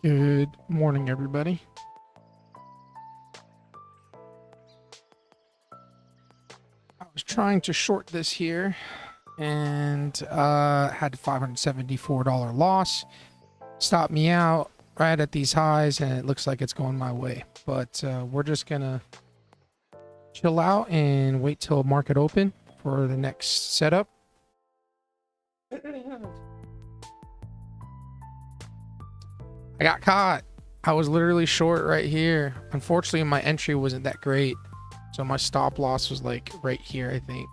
Good morning, everybody. I was trying to short this here and had $574 loss. Stopped me out right at these highs, and it looks like it's going my way. But we're just gonna chill out and wait till market open for the next setup. I got caught. I was literally short right here. Unfortunately, my entry wasn't that great. So my stop loss was like right here, I think.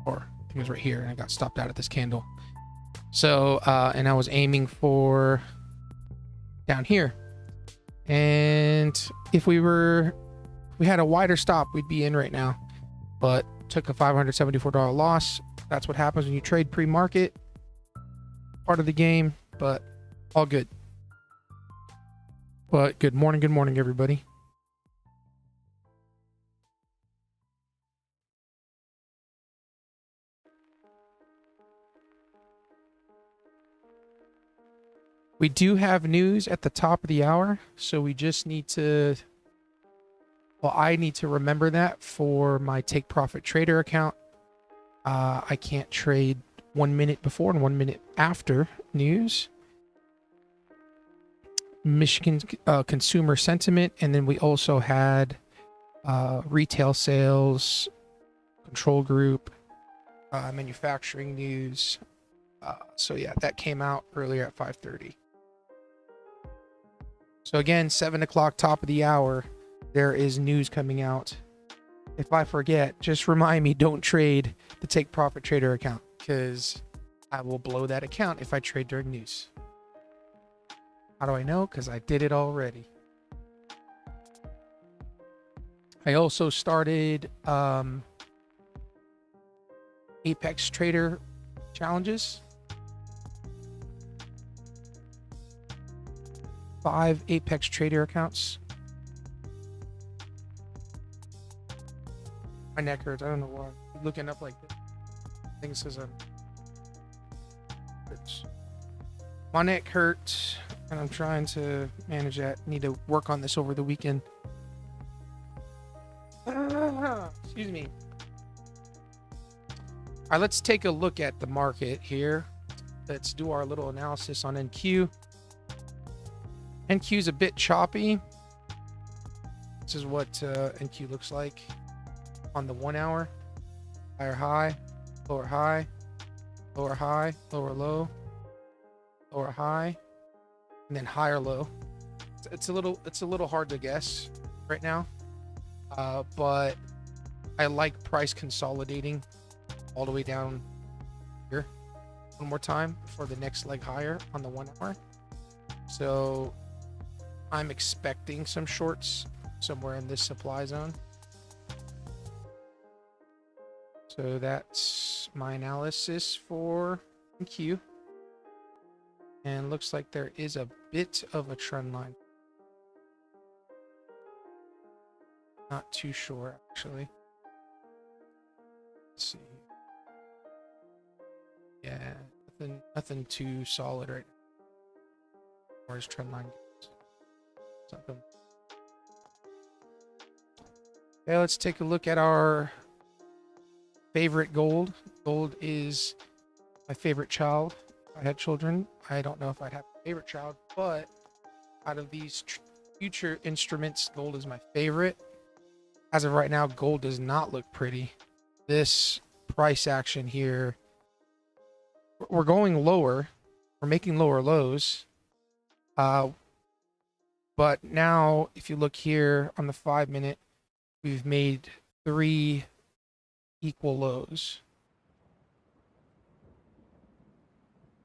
Or I think it was right here, and I got stopped out at this candle. So, and I was aiming for down here. And if we had a wider stop, we'd be in right now. But took a $574 loss. That's what happens when you trade pre-market. Part of the game, but all good. But good morning, everybody. We do have news at the top of the hour, so we just need to, well, I need to remember that for my Take Profit Trader account. I can't trade 1 minute before and 1 minute after news. Michigan consumer sentiment, and then we also had retail sales, control group, manufacturing news. So yeah, that came out earlier at 5:30. So again, 7 o'clock, top of the hour, there is news coming out. If I forget, just remind me, don't trade the Take Profit Trader account, because I will blow that account if I trade during news. How do I know? Because I did it already. I also started Apex Trader challenges. 5 Apex Trader accounts. My neck hurts. I don't know why. I'm looking up like this. I think it says my neck hurts, and I'm trying to manage that. Need to work on this over the weekend. Excuse me. All right, let's take a look at the market here. Let's do our little analysis on NQ. NQ is a bit choppy. This is what NQ looks like on the 1 hour. Higher high, lower high, lower high, lower low, lower high, and then higher low. It's a little hard to guess right now, but I like price consolidating all the way down here one more time for the next leg higher on the 1 hour. So I'm expecting some shorts somewhere in this supply zone. So that's my analysis for Q. And looks like there is a bit of a trend line. Not too sure, actually. Let's see. Yeah, nothing too solid right now. Where's trend line goes? Something. Okay, let's take a look at our favorite gold. Gold is my favorite child. If I had children, I don't know if I'd have a favorite child, but out of these future instruments, gold is my favorite. As of right now, gold does not look pretty. This price action here, we're going lower. We're making lower lows. But now, if you look here on the 5 minute, we've made 3 equal lows.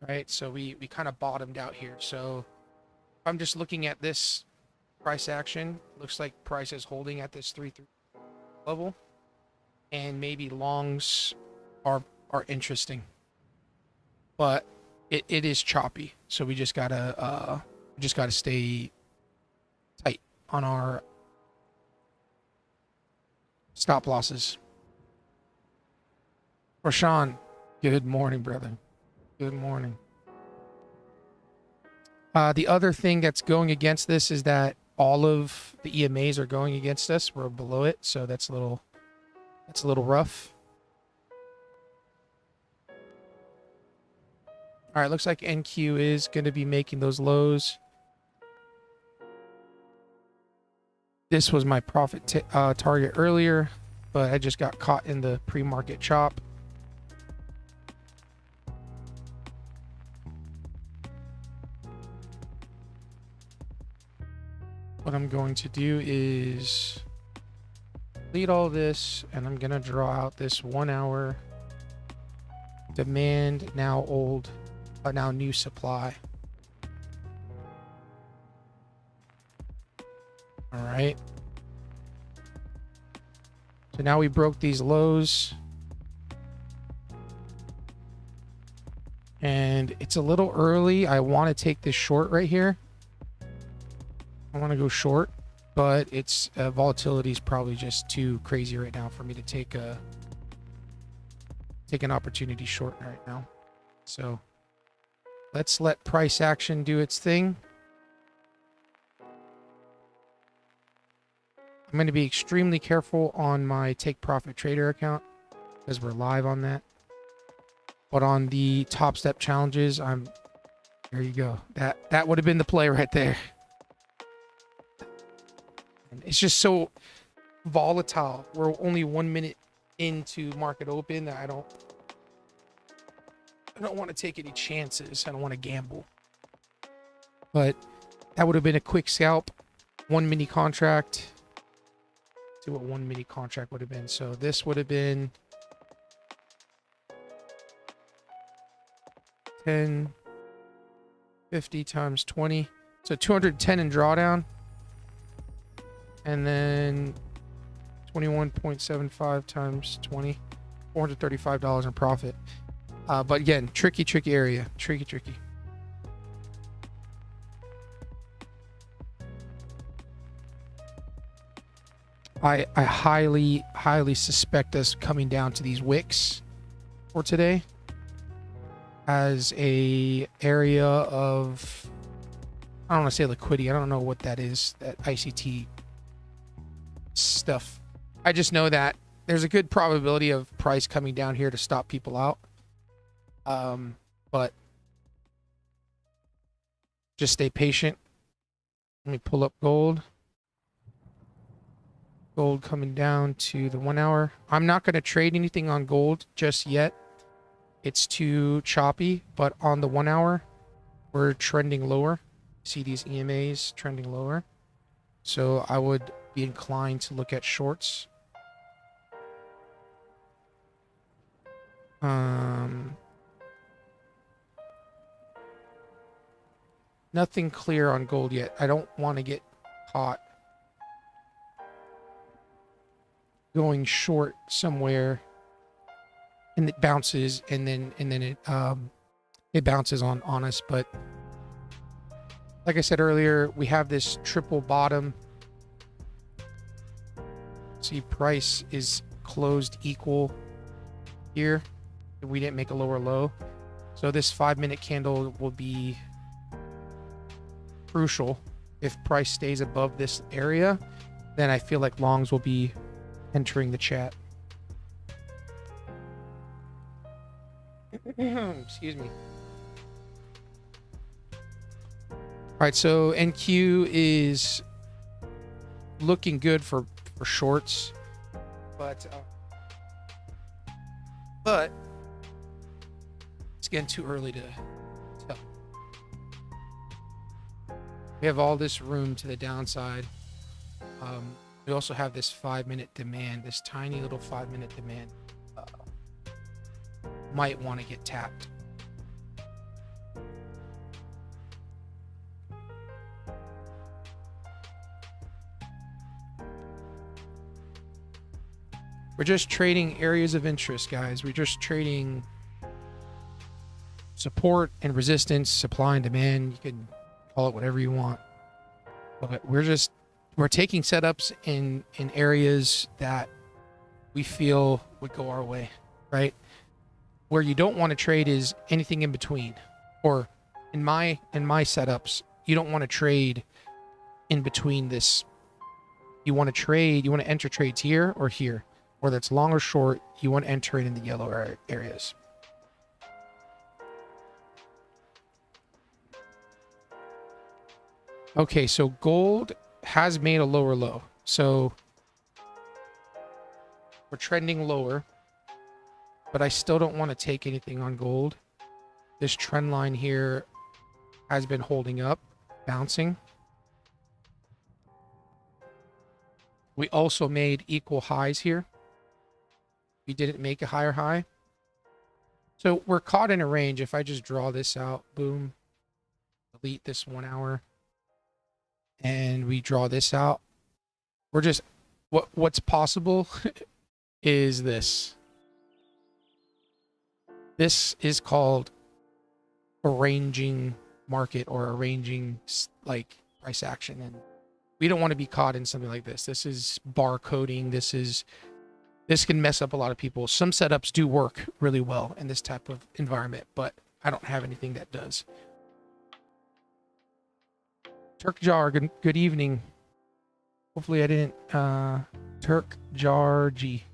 Right, so we kind of bottomed out here. So if I'm just looking at this price action, looks like price is holding at this 3 level, and maybe longs are interesting, but it is choppy. So we just gotta stay tight on our stop losses. Rashawn, good morning, brother. Good morning. The other thing that's going against this is that all of the EMAs are going against us. We're below it, so that's a little rough. All right, looks like NQ is going to be making those lows. This was my profit target earlier, but I just got caught in the pre-market chop. What I'm going to do is delete all this, and I'm going to draw out this 1 hour demand, now new supply. All right. So now we broke these lows. And it's a little early. I want to take this short right here. I want to go short, but it's volatility is probably just too crazy right now for me to take an opportunity short right now. So let's let price action do its thing. I'm going to be extremely careful on my take profit trader account because we're live on that. But on the TopStep challenges, there you go. That would have been the play right there. And it's just so volatile. We're only 1 minute into market open. I don't want to take any chances. I don't want to gamble. But that would have been a quick scalp. 1 mini contract. See what 1 mini contract would have been. So this would have been 1050 times 20. So 210 in drawdown. And then 21.75 times 20. $435 in profit. But again, tricky area. Tricky. I highly suspect us coming down to these wicks for today as a area of, I don't want to say liquidity. I don't know what that is, that ICT stuff. I just know that there's a good probability of price coming down here to stop people out. But just stay patient. Let me pull up gold. Gold coming down to the 1 hour. I'm not going to trade anything on gold just yet. It's too choppy, but on the 1 hour, we're trending lower. See these EMAs trending lower. So I would be inclined to look at shorts. Nothing clear on gold yet. I don't want to get caught going short somewhere and it bounces and then it bounces on us. But like I said earlier, we have this triple bottom. See, price is closed equal here. We didn't make a lower low. So this 5 minute candle will be crucial. If price stays above this area, then I feel like longs will be entering the chat. Excuse me. All right, so NQ is looking good for shorts, but it's getting too early to tell. We have all this room to the downside. We also have this 5 minute demand, this tiny little 5 minute demand. Might want to get tapped. We're just trading areas of interest, guys. We're just trading support and resistance, supply and demand. You can call it whatever you want. But we're taking setups in areas that we feel would go our way, right? Where you don't want to trade is anything in between. Or in my setups, you don't want to trade in between this. You want to enter trades here or here. Whether it's long or short, you want to enter it in the yellow areas. Okay, so gold has made a lower low. So we're trending lower, but I still don't want to take anything on gold. This trend line here has been holding up, bouncing. We also made equal highs here. We didn't make a higher high. So we're caught in a range. If I just draw this out, boom, delete this 1 hour, and we draw this out, we're just, what's possible is this. This is called arranging market or arranging like price action, and we don't want to be caught in something like this. This is barcoding. This can mess up a lot of people. Some setups do work really well in this type of environment, but I don't have anything that does. Turk Jar, good evening. Hopefully I didn't Turk Jar G.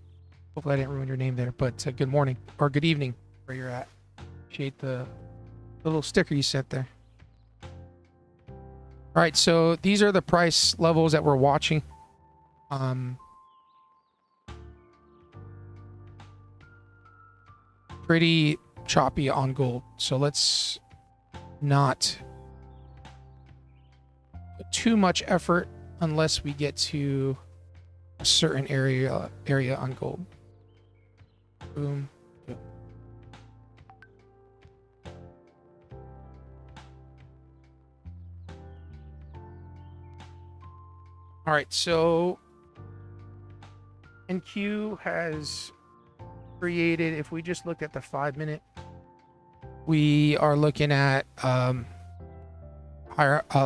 Hopefully I didn't ruin your name there, but good morning or good evening where you're at. Appreciate the little sticker you sent there. All right, so these are the price levels that we're watching. Pretty choppy on gold, so let's not put too much effort unless we get to a certain area on gold. Boom. Boom. All right, so NQ has created, if we just look at the 5-minute, we are looking at higher,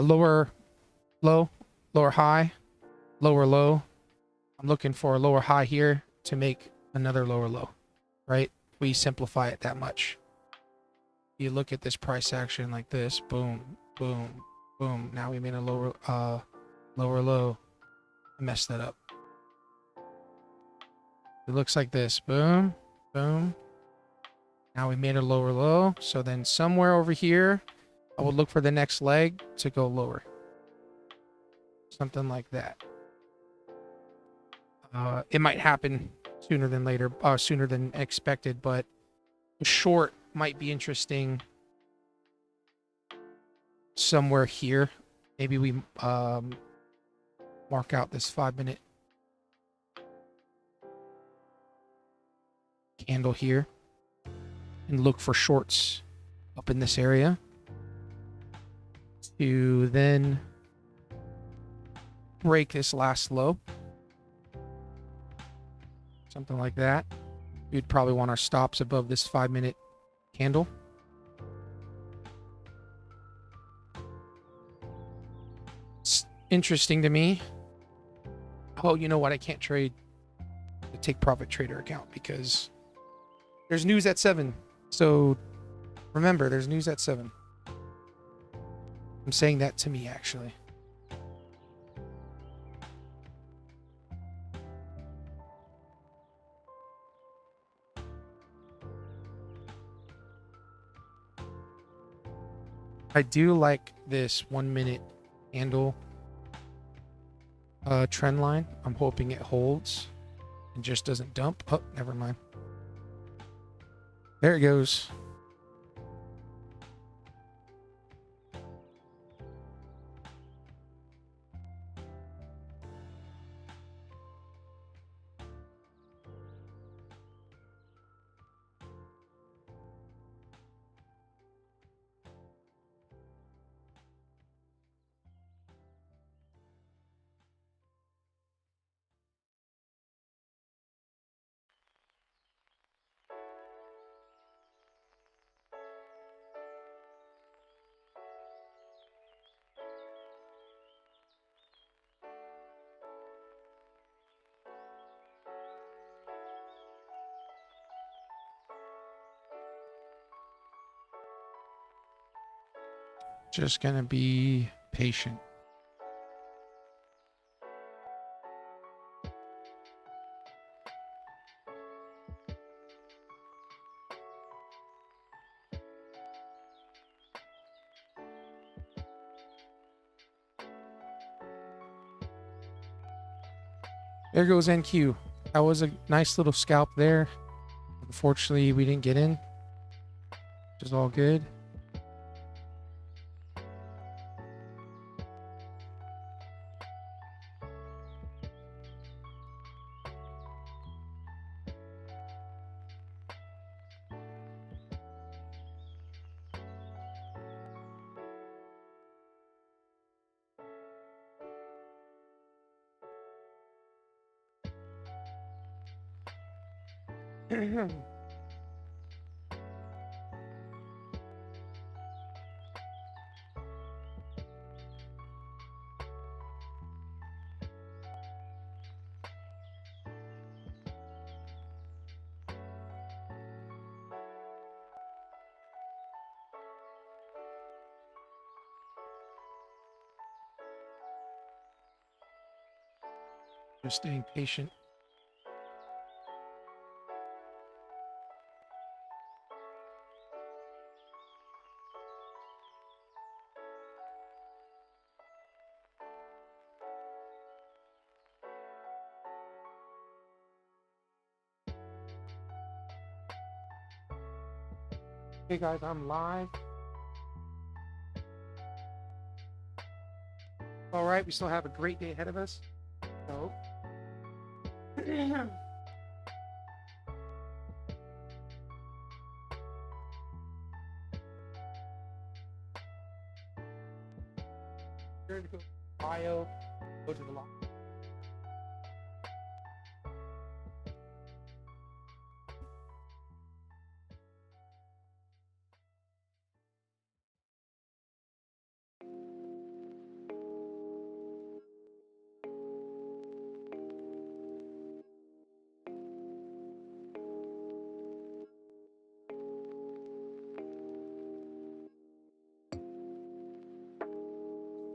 lower low, lower high, lower low. I'm looking for a lower high here to make another lower low, right? We simplify it that much. You look at this price action like this, boom, boom, boom. Now we made a lower low. I messed that up. It looks like this, boom, boom. Now we made a lower low. So then somewhere over here, I would look for the next leg to go lower. Something like that. It might happen sooner than later, sooner than expected, but the short might be interesting somewhere here. Maybe we mark out this 5-minute candle here and look for shorts up in this area to then break this last low. Something like that. We'd probably want our stops above this 5-minute candle. It's interesting to me. Oh, you know what? I can't trade the take profit trader account because there's news at 7. So remember, there's news at 7. I'm saying that to me, actually. I do like this 1-minute candle trend line. I'm hoping it holds and just doesn't dump. Oh, never mind. There it goes. Just gonna be patient. There goes NQ. That was a nice little scalp there. Unfortunately, we didn't get in, which is all good. Just staying patient. Hey guys, I'm live. All right, we still have a great day ahead of us. So, to go bio, go to the lock.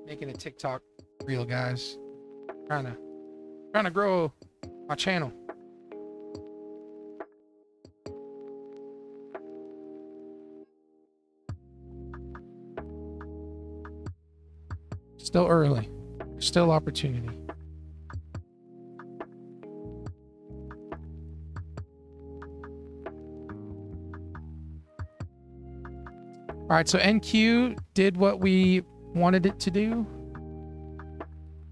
Making a TikTok reel, guys. Trying to grow my channel. Still early. Still opportunity. All right, so NQ did what we wanted it to do.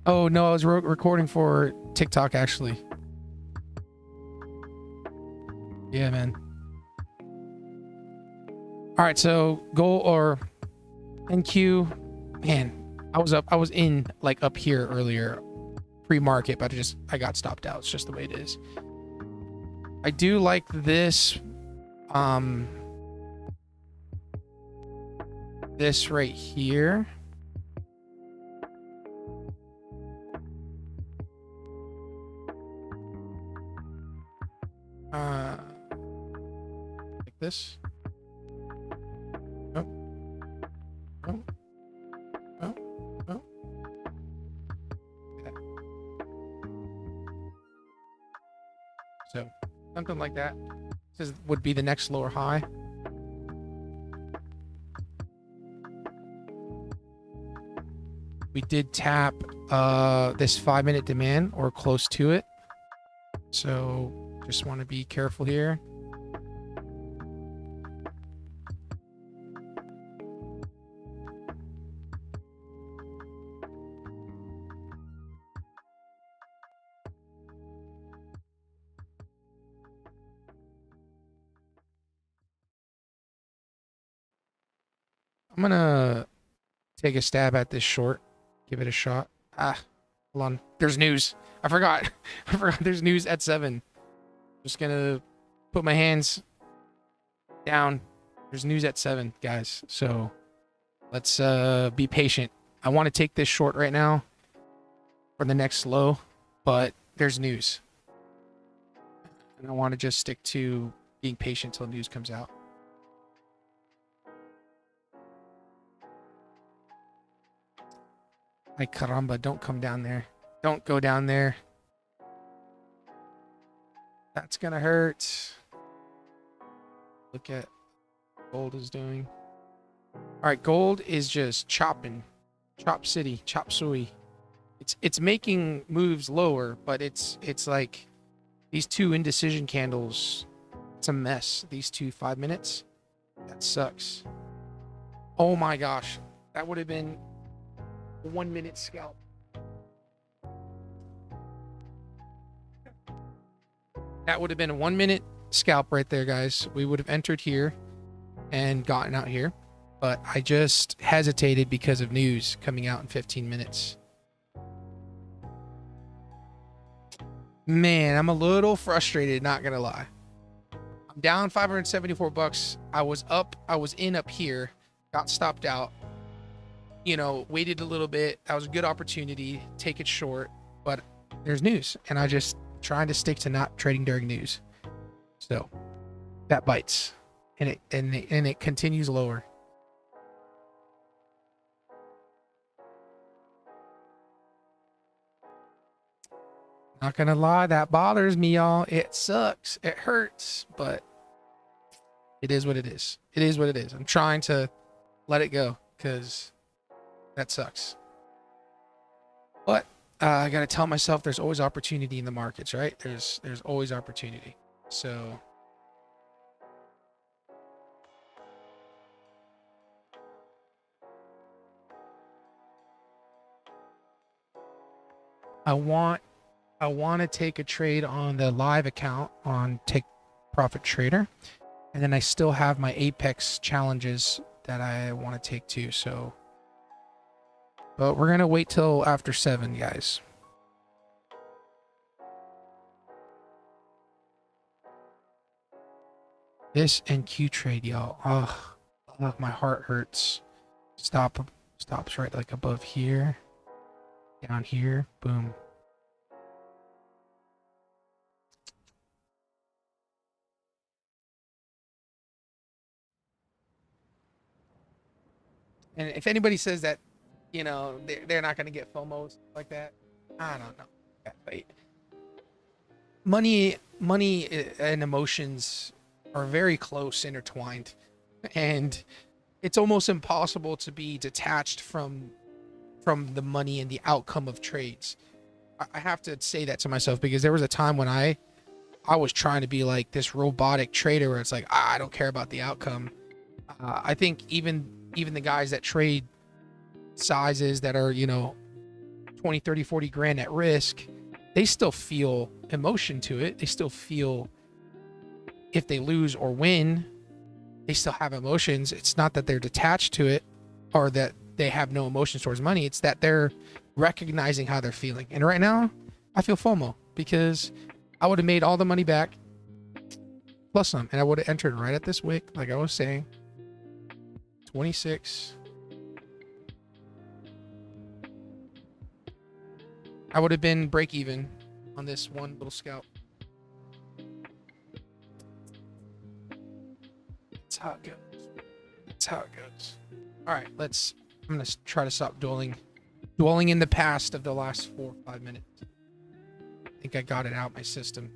Oh no, I was recording for TikTok actually. Yeah, man. All right, so goal or NQ, man. I was in like up here earlier, pre-market, but I got stopped out. It's just the way it is. I do like this, this right here. Like this. Oh. Oh. Oh. Oh. Okay. So something like that. This would be the next lower high. We did tap this 5-minute demand or close to it. So just want to be careful here. I'm gonna take a stab at this short. Give it a shot. Ah, hold on. There's news. I forgot. I forgot there's news at 7. Just gonna put my hands down. There's news at 7, guys. So let's be patient. I want to take this short right now for the next low, but there's news. And I want to just stick to being patient till news comes out. Ay caramba, don't come down there. Don't go down there. That's gonna hurt. Look at gold is doing. All right, gold is just chopping. Chop city, chop suey. It's making moves lower, but it's like these two indecision candles. It's a mess. These two 5 minutes. That sucks. Oh my gosh. That would have been a 1 minute scalp. That would have been a 1 minute scalp right there, guys. We would have entered here and gotten out here. But I just hesitated because of news coming out in 15 minutes. Man, I'm a little frustrated, not gonna lie. I'm down 574 bucks. I was in up here, got stopped out. You know, waited a little bit. That was a good opportunity, take it short, but there's news, and I just trying to stick to not trading during news. So that bites, and it continues lower. Not gonna lie, that bothers me, y'all. It sucks. It hurts, but it is what it is. It is what it is. I'm trying to let it go because that sucks. But I gotta tell myself there's always opportunity in the markets, right? There's always opportunity. So I want to take a trade on the live account on Take Profit Trader, and then I still have my Apex challenges that I want to take too. So, but we're gonna wait till after 7, guys. This NQ trade, y'all. Oh, my heart hurts. Stops right like above here, down here, boom. And if anybody says that, you know, they're not going to get FOMOs like that, I don't know. But money and emotions are very close intertwined, and it's almost impossible to be detached from the money and the outcome of trades. I have to say that to myself because there was a time when I was trying to be like this robotic trader where it's like, I don't care about the outcome. I think even the guys that trade sizes that are, you know, 20, 30, 40 grand at risk, they still feel emotion to it. They still feel if they lose or win, they still have emotions. It's not that they're detached to it or that they have no emotions towards money. It's that they're recognizing how they're feeling. And right now, I feel FOMO because I would have made all the money back plus some, and I would have entered right at this wick, like I was saying. 26. I would have been break even on this one little scalp. That's how it goes. That's how it goes. All right, I'm gonna try to stop dwelling in the past of the last 4 or 5 minutes. I think I got it out my system.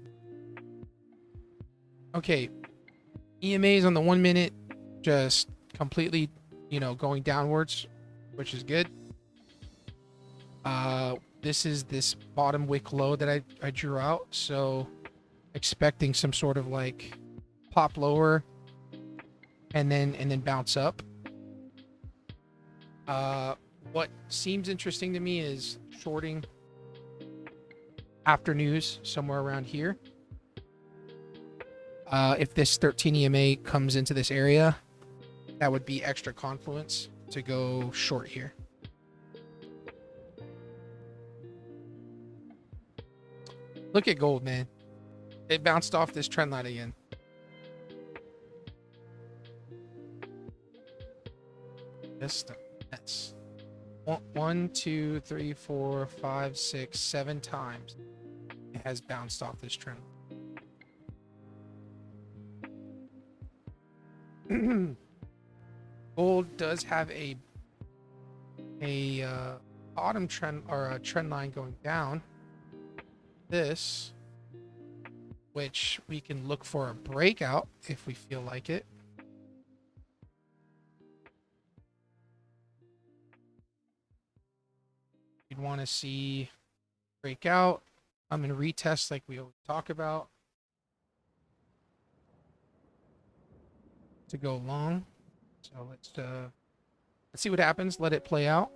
Okay, EMAs on the 1 minute, just completely, you know, going downwards, which is good. This is this bottom wick low that I drew out, so expecting some sort of like pop lower and then bounce up. What seems interesting to me is shorting after news somewhere around here. If this 13 EMA comes into this area, that would be extra confluence to go short here. Look at gold, man. It bounced off this trend line again. Just a mess. 1, 2, 3, 4, 5, 6, 7 times it has bounced off this trend. Gold does have a bottom trend or a trend line going down. This, which we can look for a breakout if we feel like it. You'd want to see breakout. I'm going to retest like we always talk about to go long. So let's see what happens. Let it play out.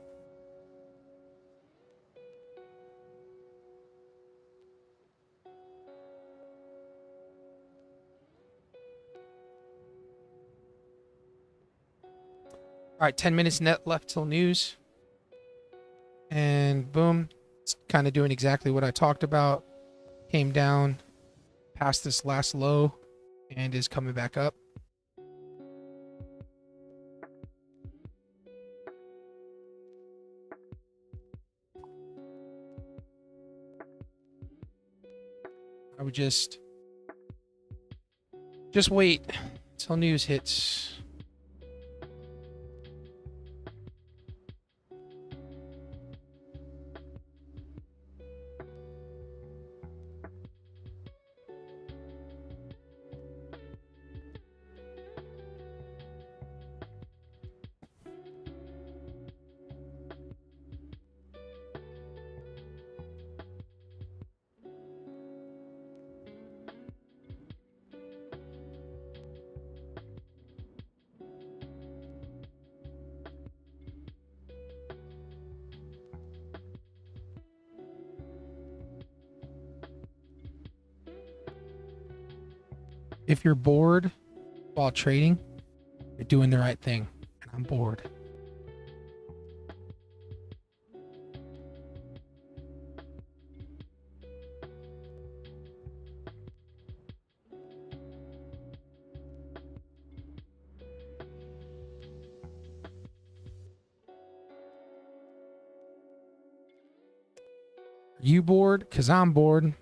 All right, 10 minutes net left till news. And boom, it's kind of doing exactly what I talked about. Came down past this last low and is coming back up. I would just wait till news hits. If you're bored while trading, you're doing the right thing. And I'm bored. Are you bored? Because I'm bored.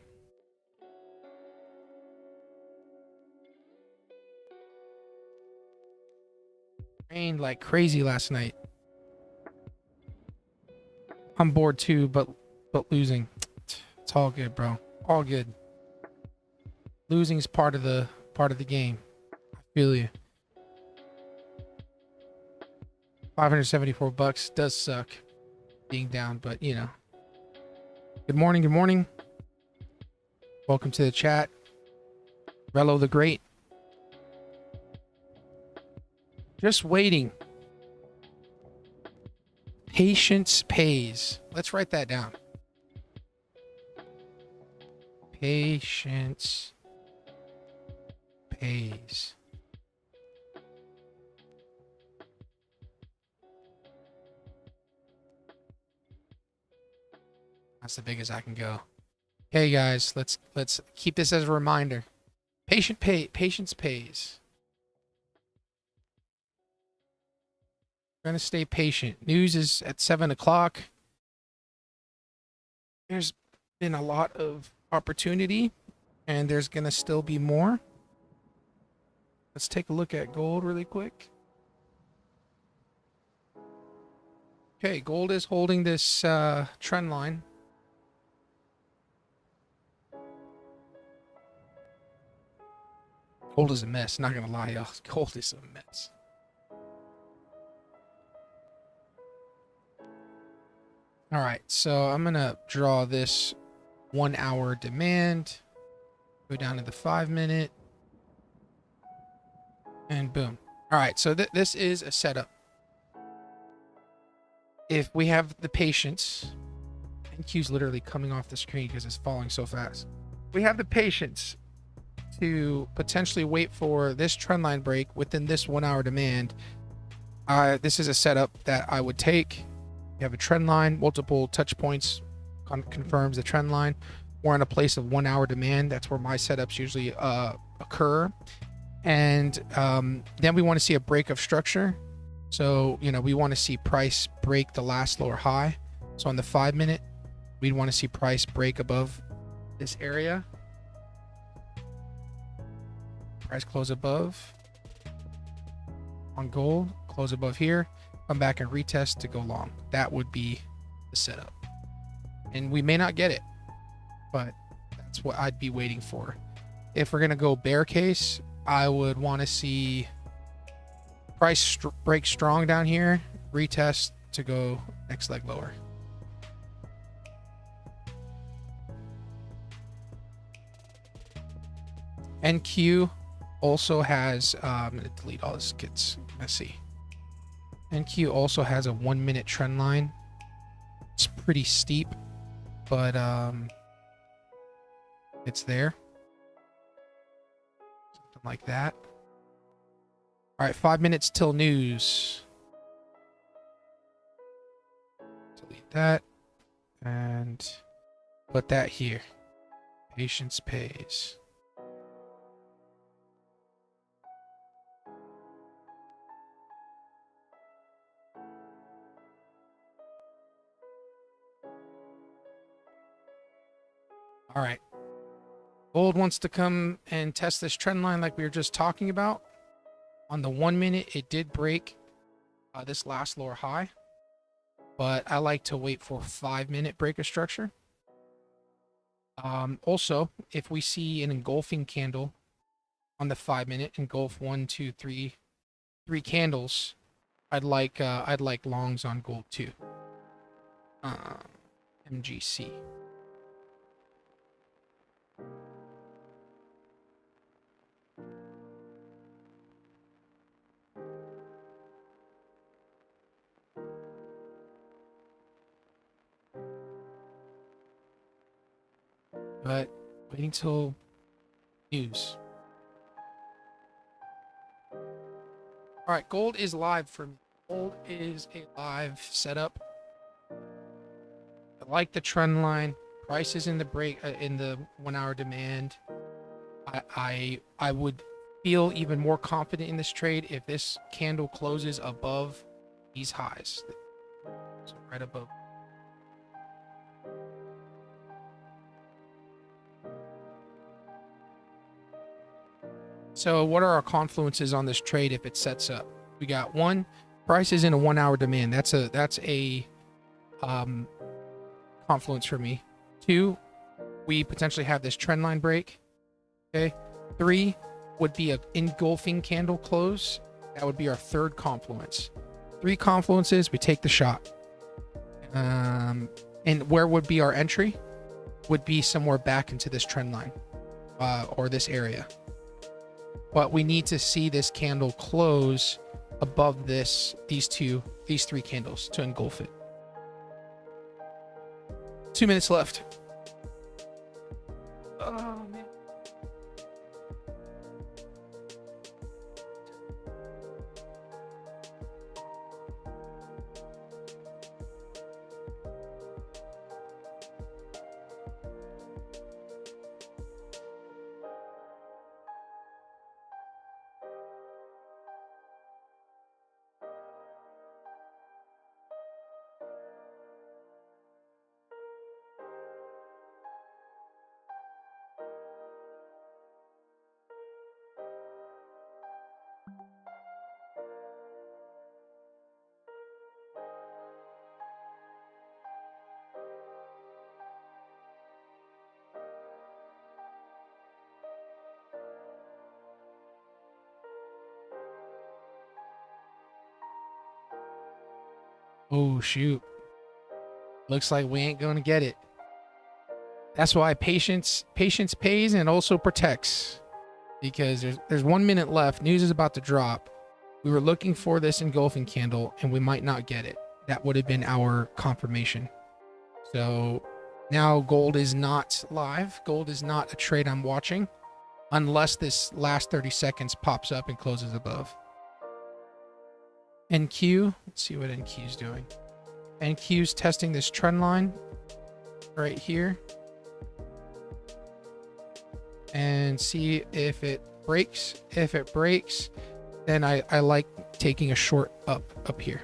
Rained like crazy last night. I'm bored too, but losing. It's all good, bro. All good. Losing is part of the game. I feel you. $574 does suck being down, but you know. Good morning, good morning. Welcome to the chat. Rello the Great. Just waiting. Patience pays. Let's write that down. Patience pays. That's the biggest I can go. Hey guys, let's keep this as a reminder. Patience pays. We're gonna stay patient. News is at 7 o'clock. There's been a lot of opportunity, and there's gonna still be more. Let's take a look at gold really quick. Okay, gold is holding this trend line. Gold is a mess, not gonna lie, y'all. Gold is a mess. All right, so I'm gonna draw this 1 hour demand, go down to the 5 minute, and boom. All right, so this is a setup. If we have the patience, and Q's literally coming off the screen because it's falling so fast. We have the patience to potentially wait for this trend line break within this 1 hour demand. This is a setup that I would take. You have a trend line, multiple touch points confirms the trend line. We're in a place of 1 hour demand. That's where my setups usually occur. And then we want to see a break of structure. So, you know, we want to see price break the last lower high. So on the 5 minute, we'd want to see price break above this area. Price close above. On gold, close above here. Come back and retest to go long. That would be the setup. And we may not get it, but that's what I'd be waiting for. If we're going to go bear case, I would want to see price break strong down here, retest to go next leg lower. NQ also has, I'm going to delete all this, gets messy. NQ also has a 1 minute trend line. It's pretty steep, but it's there. Something like that. All right, 5 minutes till news. Delete that and put that here. Patience pays. All right. Gold wants to come and test this trend line like we were just talking about. On the 1 minute, it did break this last lower high, but I like to wait for 5 minute break of structure. Also, if we see an engulfing candle on the 5 minute, engulf 1, 2, 3, 3 candles, I'd like longs on gold too. MGC. But waiting till news. All right, gold is live for me. Gold is a live setup. I like the trend line. Price is in the break in the 1 hour demand. I would feel even more confident in this trade if this candle closes above these highs. So right above. So what are our confluences on this trade if it sets up? We got 1, price is in a 1 hour demand. That's a confluence for me. 2, we potentially have this trend line break. Okay. 3 would be an engulfing candle close. That would be our 3rd confluence. 3 confluences, we take the shot. And where would be our entry? Would be somewhere back into this trend line or this area. But we need to see this candle close above these 3 candles to engulf it. 2 minutes left. Oh, man. Oh, shoot. Looks like we ain't going to get it. That's why patience pays and also protects. Because there's 1 minute left. News is about to drop. We were looking for this engulfing candle and we might not get it. That would have been our confirmation. So now gold is not live. Gold is not a trade I'm watching unless this last 30 seconds pops up and closes above. NQ, let's see what NQ is doing. NQ's testing this trend line right here and see if it breaks. If it breaks, then I like taking a short up here.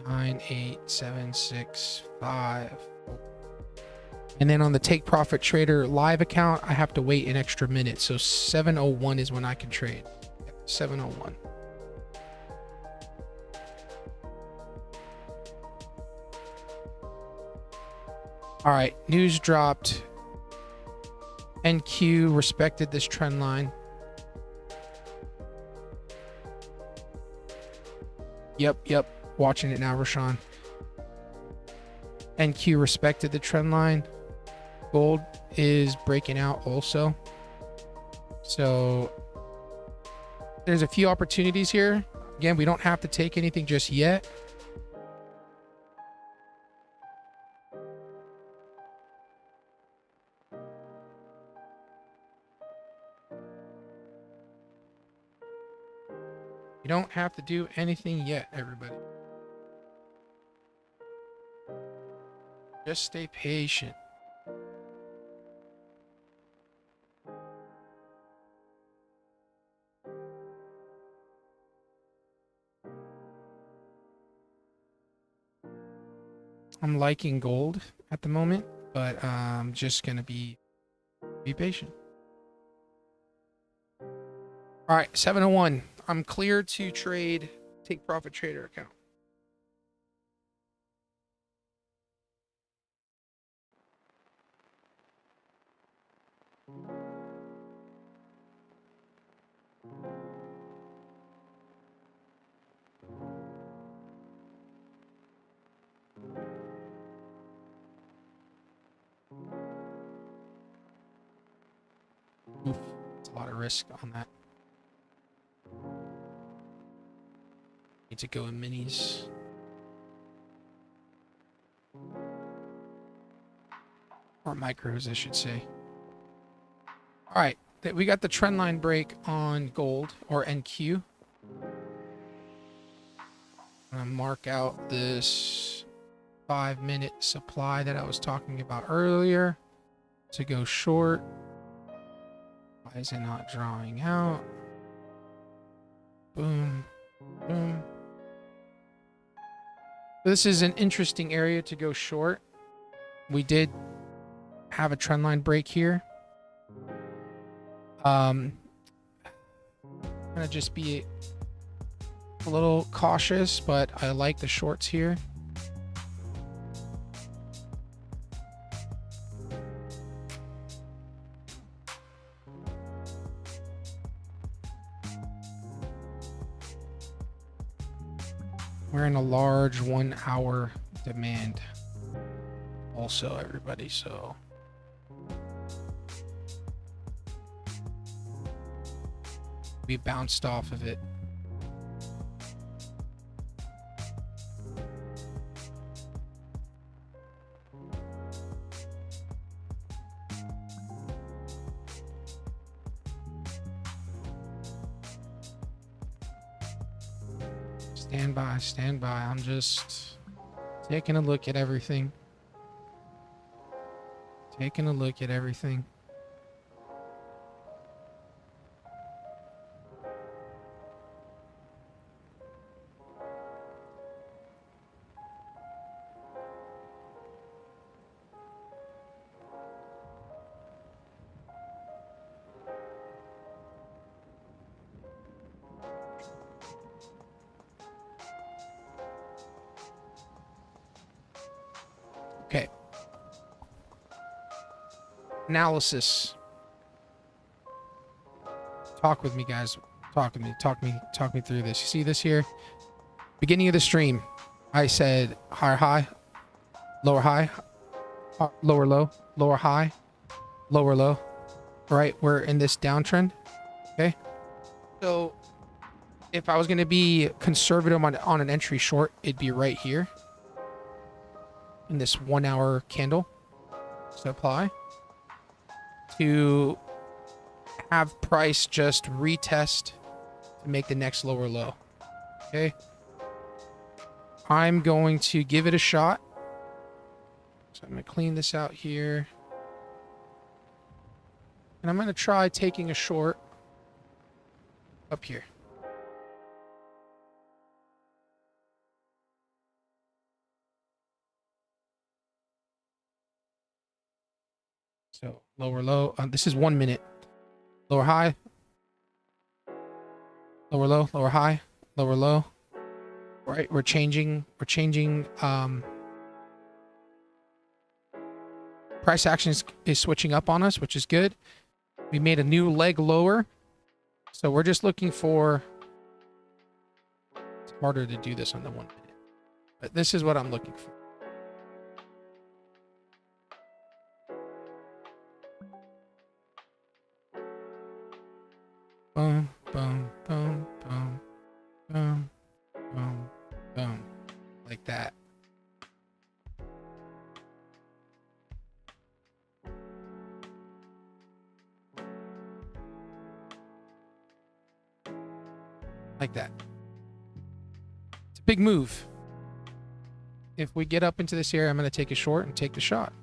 Nine, 8, 7, 6, 5. And then on the Take Profit Trader live account, I have to wait an extra minute. So 7:01 is when I can trade. 701. All right, news dropped. NQ respected this trend line. Yep. Watching it now, Rashawn. NQ respected the trend line. Gold is breaking out also. So there's a few opportunities here. Again, we don't have to take anything just yet. You don't have to do anything yet, everybody. Just stay patient. I'm liking gold at the moment, but I'm just gonna be patient. All right, 701. I'm clear to trade take profit trader account. Oof, it's a lot of risk on that. Need to go in minis. Or micros, I should say. All right, we got the trend line break on gold or NQ. I'm gonna mark out this 5-minute supply that I was talking about earlier to go short. Why is it not drawing out? Boom, boom. This is an interesting area to go short. We did have a trend line break here. I'm gonna just be a little cautious, but I like the shorts here. We're in a large 1 hour demand also, everybody, so we bounced off of it. Stand by. I'm just taking a look at everything. Okay. Analysis. Talk with me, guys. Talk me through this. You see this here? Beginning of the stream, I said higher high, lower high, lower low, lower high, lower low. Right? We're in this downtrend. Okay. So if I was going to be conservative on an entry short, it'd be right here in this 1 hour candle supply to have price just retest to make the next lower low. Okay. I'm going to give it a shot. So I'm going to clean this out here. And I'm going to try taking a short up here. So lower low. This is 1 minute. Lower high. Lower low, lower high, lower low. Right, we're changing price action is switching up on us, which is good. We made a new leg lower. So we're just looking for, it's harder to do this on the 1 minute, but this is what I'm looking for. Boom, boom, boom, boom, boom, boom, boom, like that. Like that. It's a big move. If we get up into this area, I'm going to take a short and take the shot.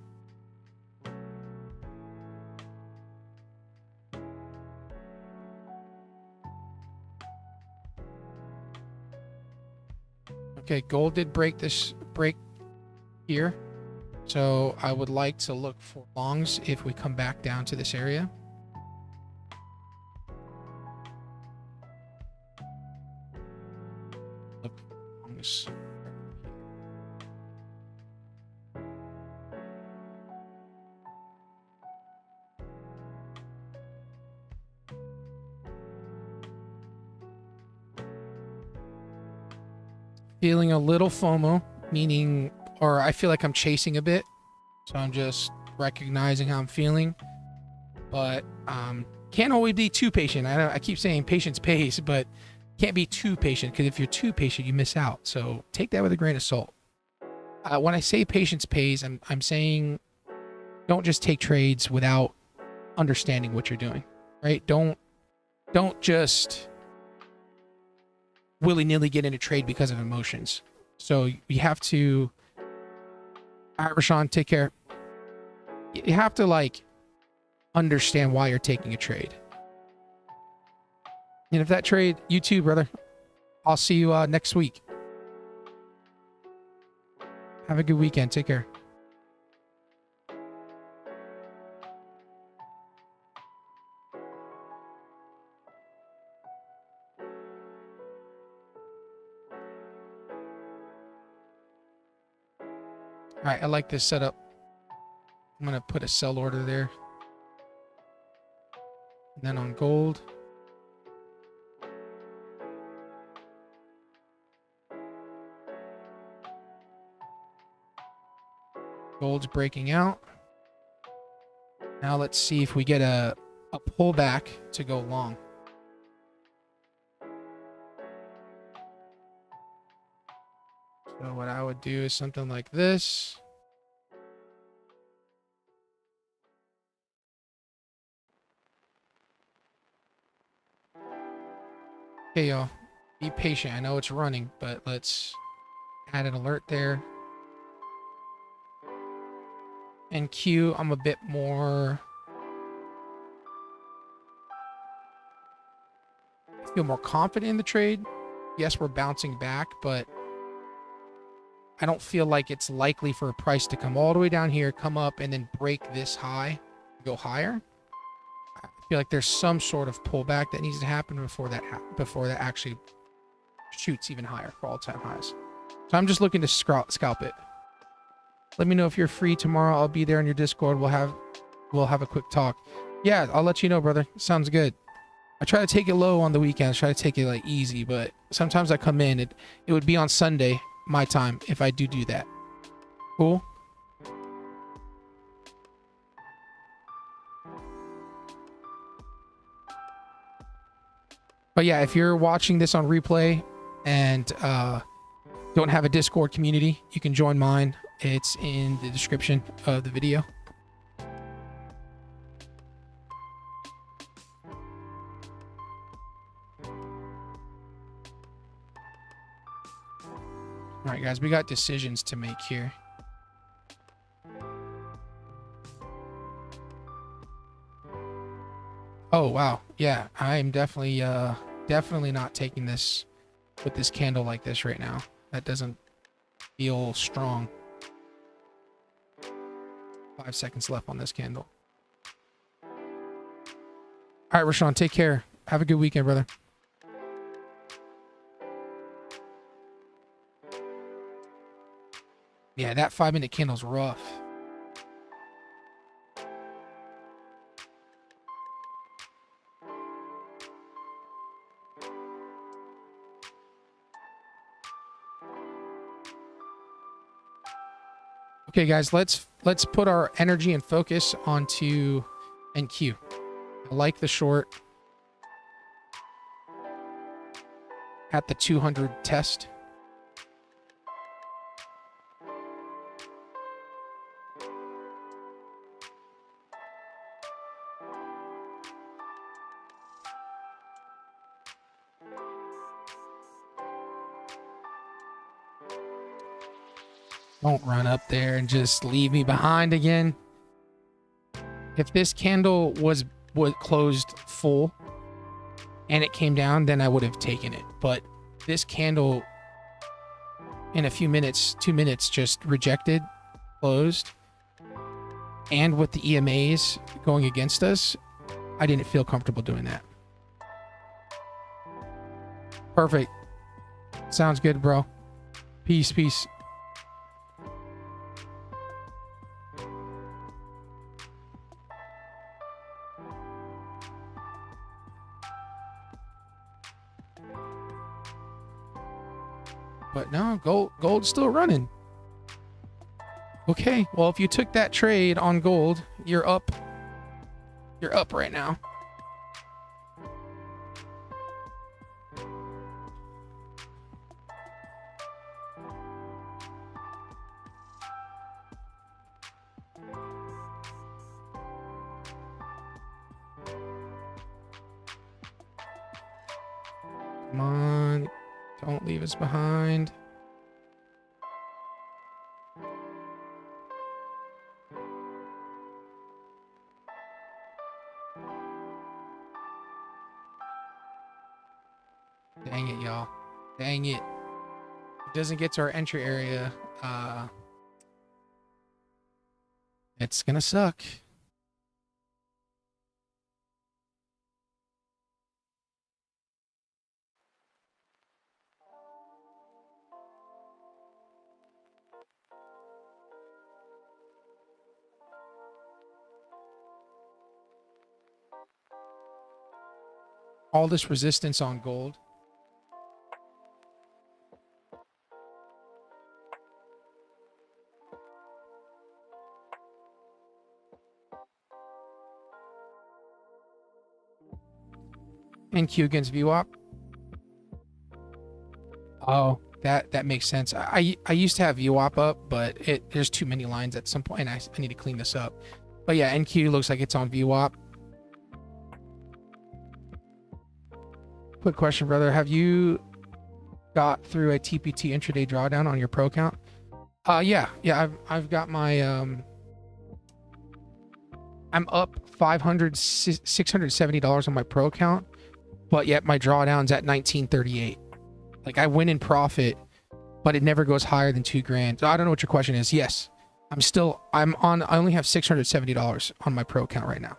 Okay, gold did break here. So I would like to look for longs if we come back down to this area. Look for longs. Feeling a little FOMO, meaning, or I feel like I'm chasing a bit. So I'm just recognizing how I'm feeling. But can't always be too patient. I keep saying patience pays, but can't be too patient, because if you're too patient, you miss out. So take that with a grain of salt. When I say patience pays, I'm saying don't just take trades without understanding what you're doing, right? Don't just willy-nilly get into trade because of emotions. So you have to, all right, Rashawn, take care. You have to like understand why you're taking a trade. And if that trade, you too, brother. I'll see you next week. Have a good weekend. Take care. All right, I like this setup. I'm going to put a sell order there. And then on gold. Gold's breaking out. Now let's see if we get a pullback to go long. So what I would do is something like this. Okay, y'all. Be patient. I know it's running, but let's add an alert there. And Q, I'm a bit more... I feel more confident in the trade. Yes, we're bouncing back, but I don't feel like it's likely for a price to come all the way down here, come up, and then break this high, go higher. I feel like there's some sort of pullback that needs to happen before that actually shoots even higher for all-time highs. So I'm just looking to scalp it. Let me know if you're free tomorrow. I'll be there on your Discord. We'll have a quick talk. Yeah, I'll let you know, brother. Sounds good. I try to take it low on the weekends. Try to take it like easy, but sometimes I come in. It would be on Sunday, my time, if I do that. Cool. But yeah, if you're watching this on replay and don't have a Discord community, you can join mine. It's in the description of the video. All right, guys, we got decisions to make here. Oh, wow. Yeah, I'm definitely not taking this with this candle like this right now. That doesn't feel strong. 5 seconds left on this candle. All right, Rashawn, take care. Have a good weekend, brother. Yeah, that 5-minute candle's rough. Okay, guys, let's put our energy and focus onto NQ. I like the short at the 200 test. Don't run up there and just leave me behind again. If this candle was closed full and it came down, then I would have taken it. But this candle in a few minutes, 2 minutes, just rejected, closed. And with the EMAs going against us, I didn't feel comfortable doing that. Perfect. Sounds good, bro. Peace, peace. But no, gold's still running. Okay, well, if you took that trade on gold, you're up. You're up right now. Come on, don't leave us behind. Dang it, y'all. Dang it. It doesn't get to our entry area. It's gonna suck. All this resistance on gold. NQ against VWAP. Oh, that makes sense. I used to have VWAP up, but there's too many lines at some point. I need to clean this up. But yeah, NQ looks like it's on VWAP. Quick question, brother. Have you got through a TPT intraday drawdown on your pro account? Yeah. I've got my I'm up $670 on my pro account, but yet my drawdown's at 1938. Like, I win in profit, but it never goes higher than $2,000. So I don't know what your question is. Yes, I only have $670 on my pro account right now.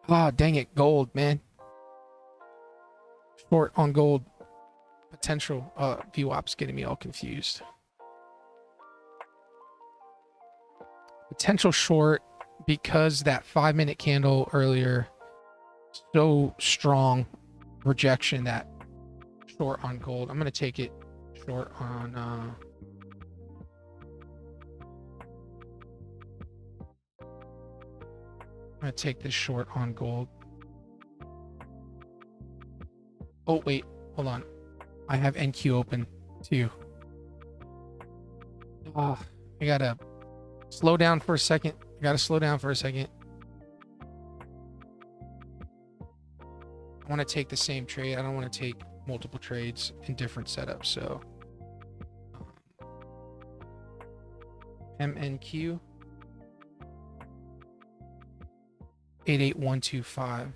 Ah, dang it. Gold, man. Short on gold. Potential. VWAP's getting me all confused. Potential short because that 5-minute candle earlier, so strong rejection, that short on gold. I'm going to take it short on I'm going to take this short on gold. Oh, wait, hold on. I have NQ open too. I gotta slow down for a second. I want to take the same trade. I don't want to take multiple trades in different setups. So MNQ 88125.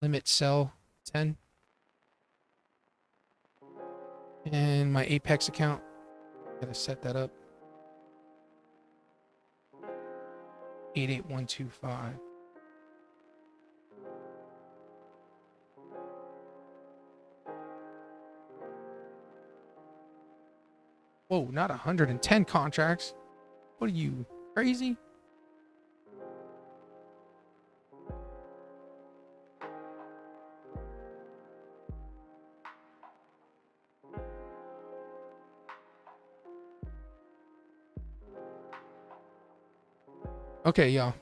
Limit sell 10. And my Apex account, gotta set that up. 88125. Whoa, not 110 contracts. What are you, crazy? Okay, y'all.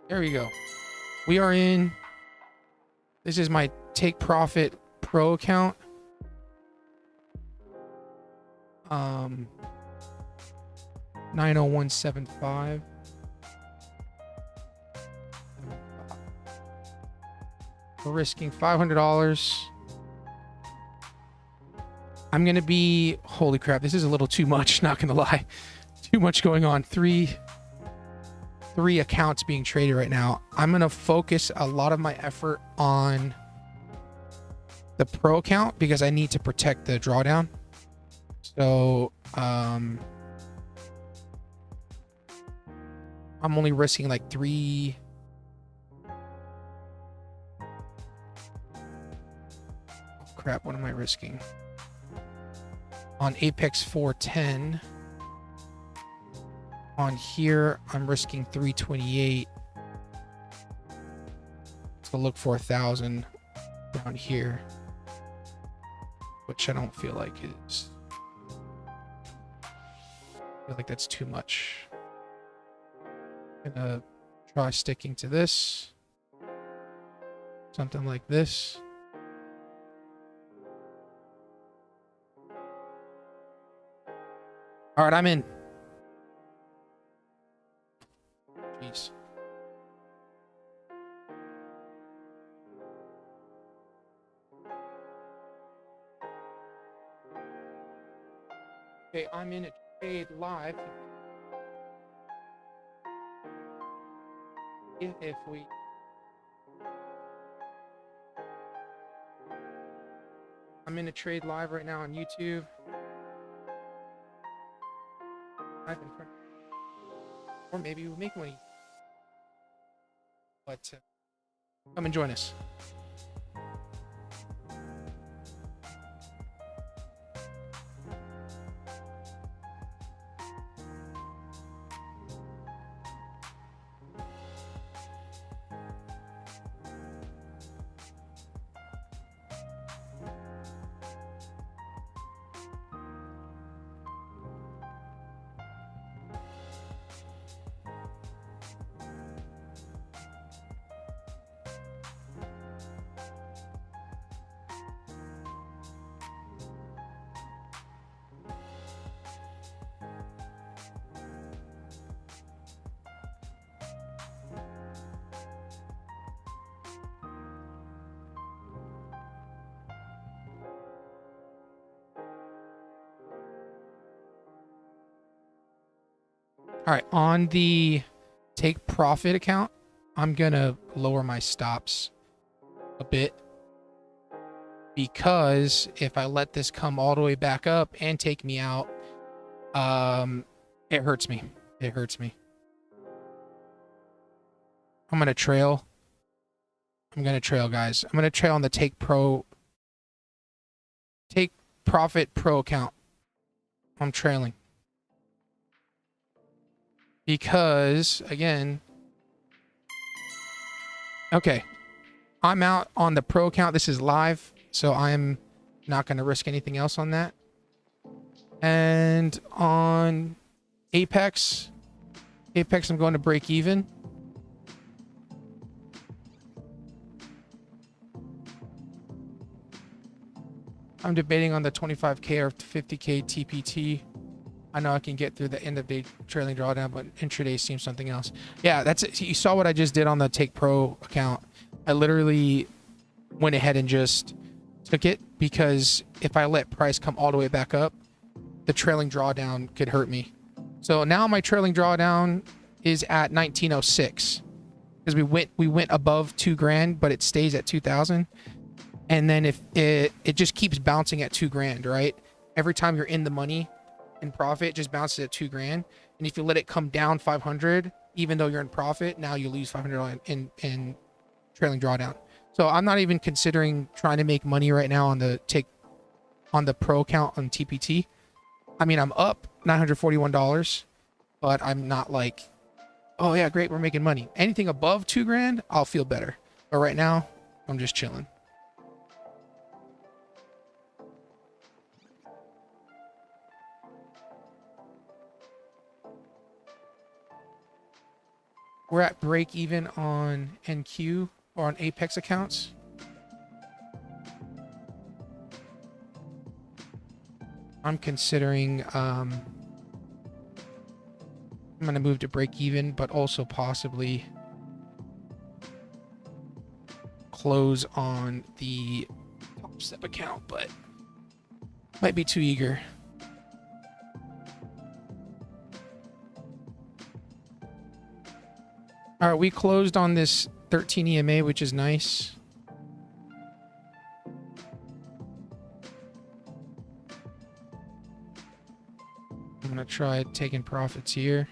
There we go. We are in. This is my Take Profit Pro account. 90175. We're risking $500. I'm gonna be, holy crap, this is a little too much, not gonna lie. Too much going on. Three accounts being traded right now. I'm gonna focus a lot of my effort on the pro account because I need to protect the drawdown. So I'm only risking like 3. Oh crap, what am I risking? On Apex 410. On here, I'm risking 328. So look for 1,000 down here, which I don't feel like is. I feel like that's too much. I'm gonna try sticking to this. Something like this. All right, I'm in. Jeez. Okay, I'm in a trade live. If we I'm in a trade live right now on YouTube. Or maybe we'll make money. But come and join us. All right, on the Take Profit account, I'm gonna lower my stops a bit because if I let this come all the way back up and take me out, it hurts me. It hurts me. I'm gonna trail. I'm gonna trail, guys. I'm gonna trail on the Take Profit Pro account. I'm trailing. Because, again, okay, I'm out on the pro account. This is live, so I'm not going to risk anything else on that. And on Apex, I'm going to break even. I'm debating on the 25K or 50K TPT. I know I can get through the end of day trailing drawdown, but intraday seems something else. Yeah, that's it. You saw what I just did on the Take Pro account. I literally went ahead and just took it because if I let price come all the way back up, the trailing drawdown could hurt me. So now my trailing drawdown is at 1906 because we went above 2 grand, but it stays at 2,000. And then if it just keeps bouncing at 2 grand, right? Every time you're in the money, in profit, just bounces at 2 grand, and if you let it come down 500, even though you're in profit, now you lose $500 in trailing drawdown. So I'm not even considering trying to make money right now on the pro account on TPT I mean, I'm up $941, but I'm not like, oh yeah, great, we're making money. Anything above 2 grand, I'll feel better. But right now, I'm just chilling. We're at break even on NQ or on Apex accounts. I'm considering I'm going to move to break even, but also possibly close on the TopStep account, but might be too eager. All right, we closed on this 13 EMA, which is nice. I'm going to try taking profits here.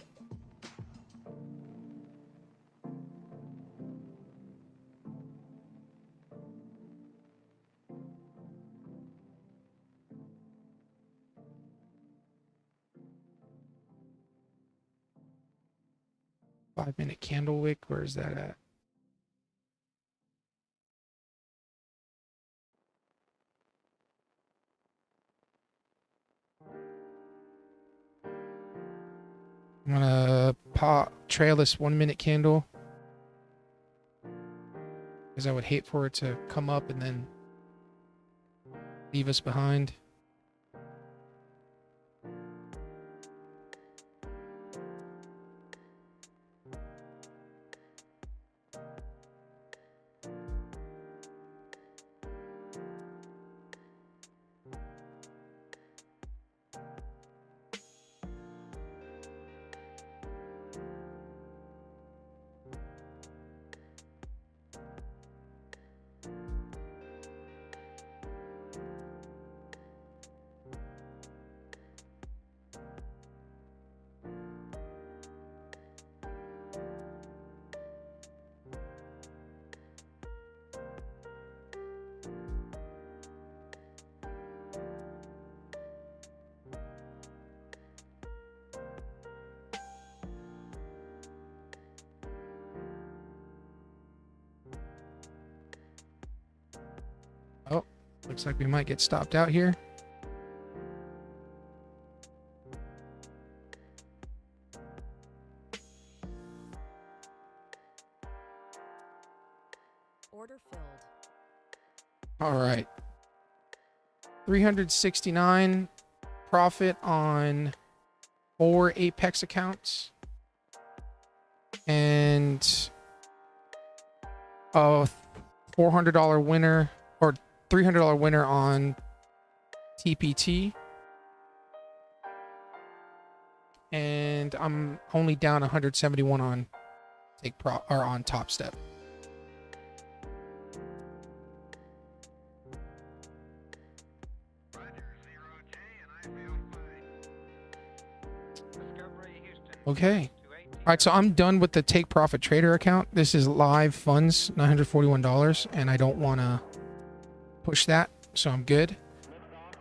Five-minute candle wick. Where is that at? I'm gonna trail this 1-minute candle because I would hate for it to come up and then leave us behind. Oh, looks like we might get stopped out here. Order filled. All right. 369 profit on 4 Apex accounts. And a $400 winner or $300 winner on TPT. And I'm only down 171 on on TopStep. Okay. All right, so I'm done with the Take Profit Trader account. This is live funds, $941, and I don't want to push that, so I'm good.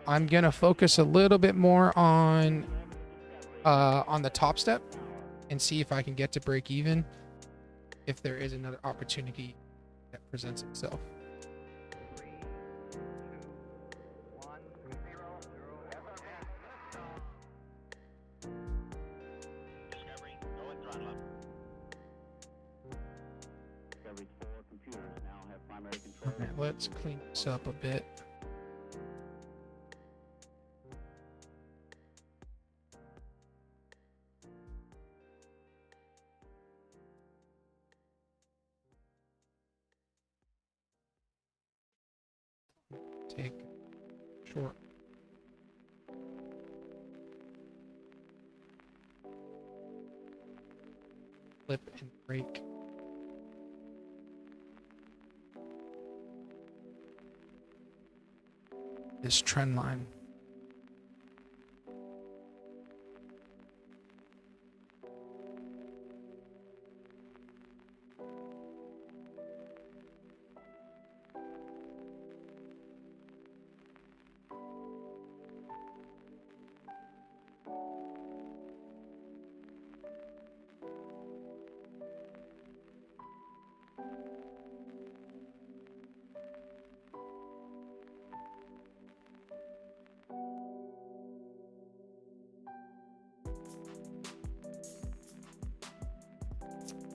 I'm gonna focus a little bit more on the TopStep and see if I can get to break even if there is another opportunity that presents itself. Okay, let's clean this up a bit. Take short. Flip and break. This trend line.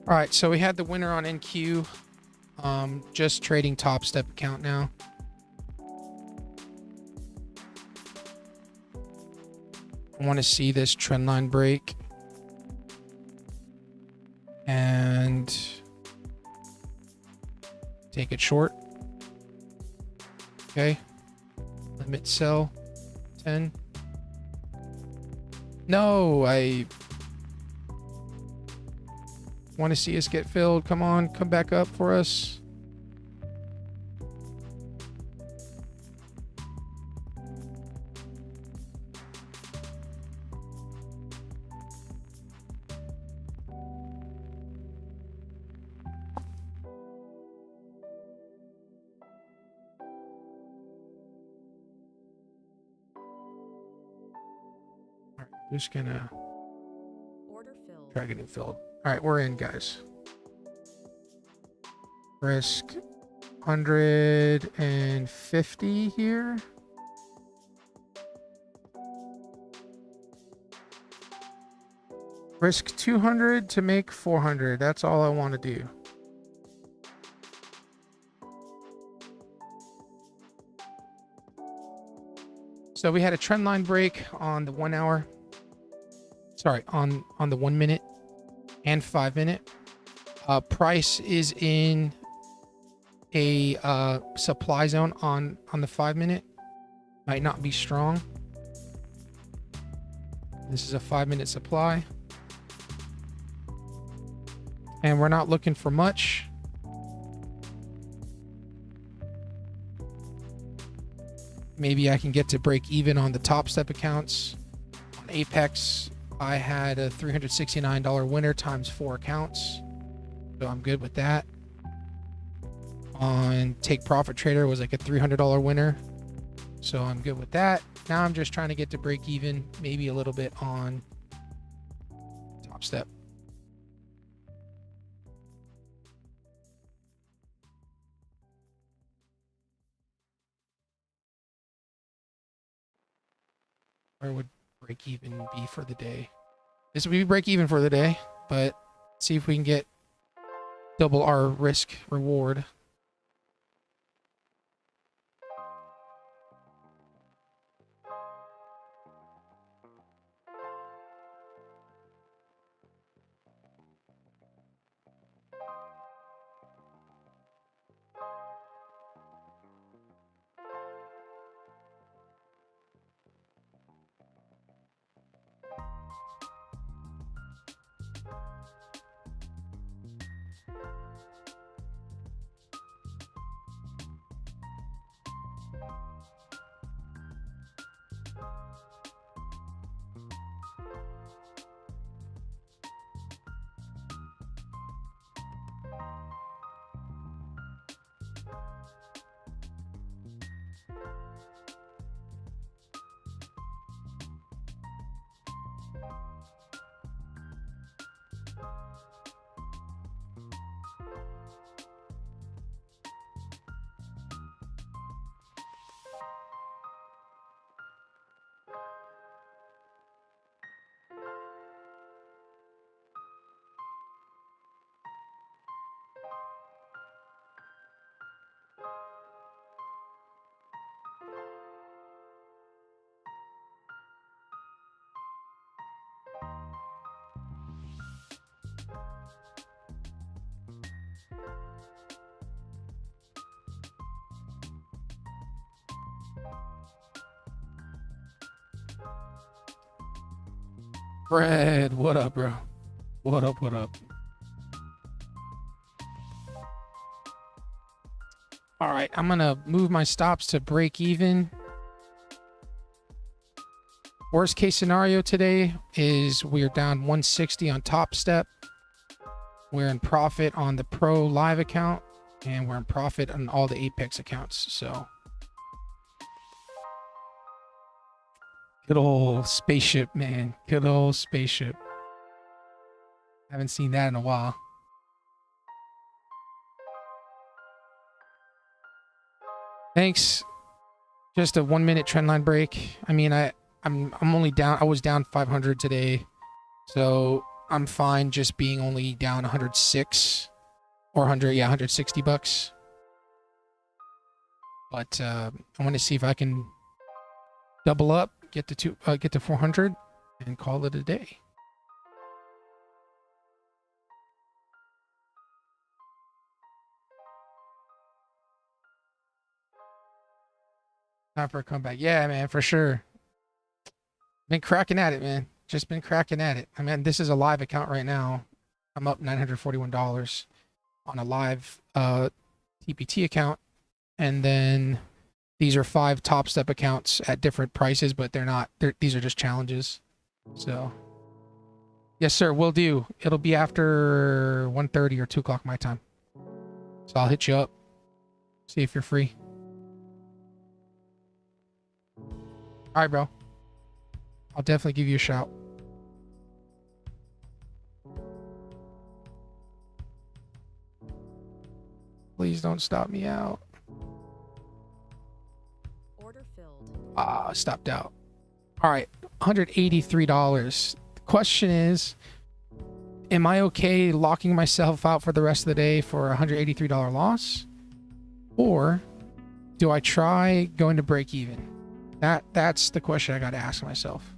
All right, so we had the winner on NQ. Just trading TopStep account now. I want to see this trend line break. And take it short. Okay. Limit sell 10. No, I want to see us get filled. Come on, come back up for us. Just gonna try getting filled. All right, we're in, guys. Risk 150 here. Risk 200 to make 400. That's all I want to do. So we had a trend line break on the 1 hour. Sorry, on the 1 minute and 5 minute. Price is in a supply zone on the 5 minute. Might not be strong. This is a 5 minute supply. And we're not looking for much. Maybe I can get to break even on the TopStep accounts. On Apex, I had a $369 winner times 4 accounts. So I'm good with that. On Take Profit Trader was like a $300 winner. So I'm good with that. Now I'm just trying to get to break even, maybe a little bit on TopStep. Where would break even be for the day? This would be break even for the day, but see if we can get double our risk reward. Fred, what up, bro? What up, what up? All right, I'm gonna move my stops to break even. Worst case scenario today is we're down 160 on TopStep. We're in profit on the Pro Live account, and we're in profit on all the Apex accounts. So good old spaceship, man. Good old spaceship. Haven't seen that in a while. Thanks. Just a 1 minute trendline break. I mean, I'm only down. I was down 500 today, so I'm fine just being only down 106 or 100, yeah, 160 bucks. But I want to see if I can double up, get to 400, and call it a day. Time for a comeback. Yeah, man, for sure. Been cracking at it, man. Just been cracking at it. I mean, this is a live account right now. I'm up $941 on a live TPT account, and then these are 5 TopStep accounts at different prices, but these are just challenges. So, yes, sir, will do. It'll be after 1:30 or 2 o'clock my time. So I'll hit you up, see if you're free. All right, bro. I'll definitely give you a shout. Please don't stop me out. Order filled. Stopped out. All right, $183. The question is, am I okay locking myself out for the rest of the day for a $183 loss? Or do I try going to break even? That's the question I got to ask myself.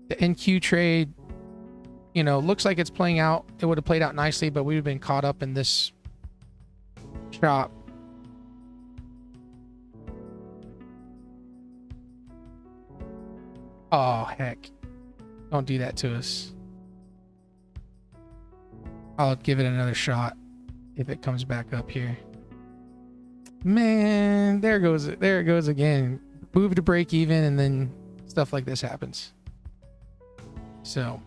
The NQ trade, you know, looks like it's playing out. It would have played out nicely, but we've been caught up in this shop. Oh, heck. Don't do that to us. I'll give it another shot if it comes back up here. Man, there it goes again. Move to break even, and then stuff like this happens. So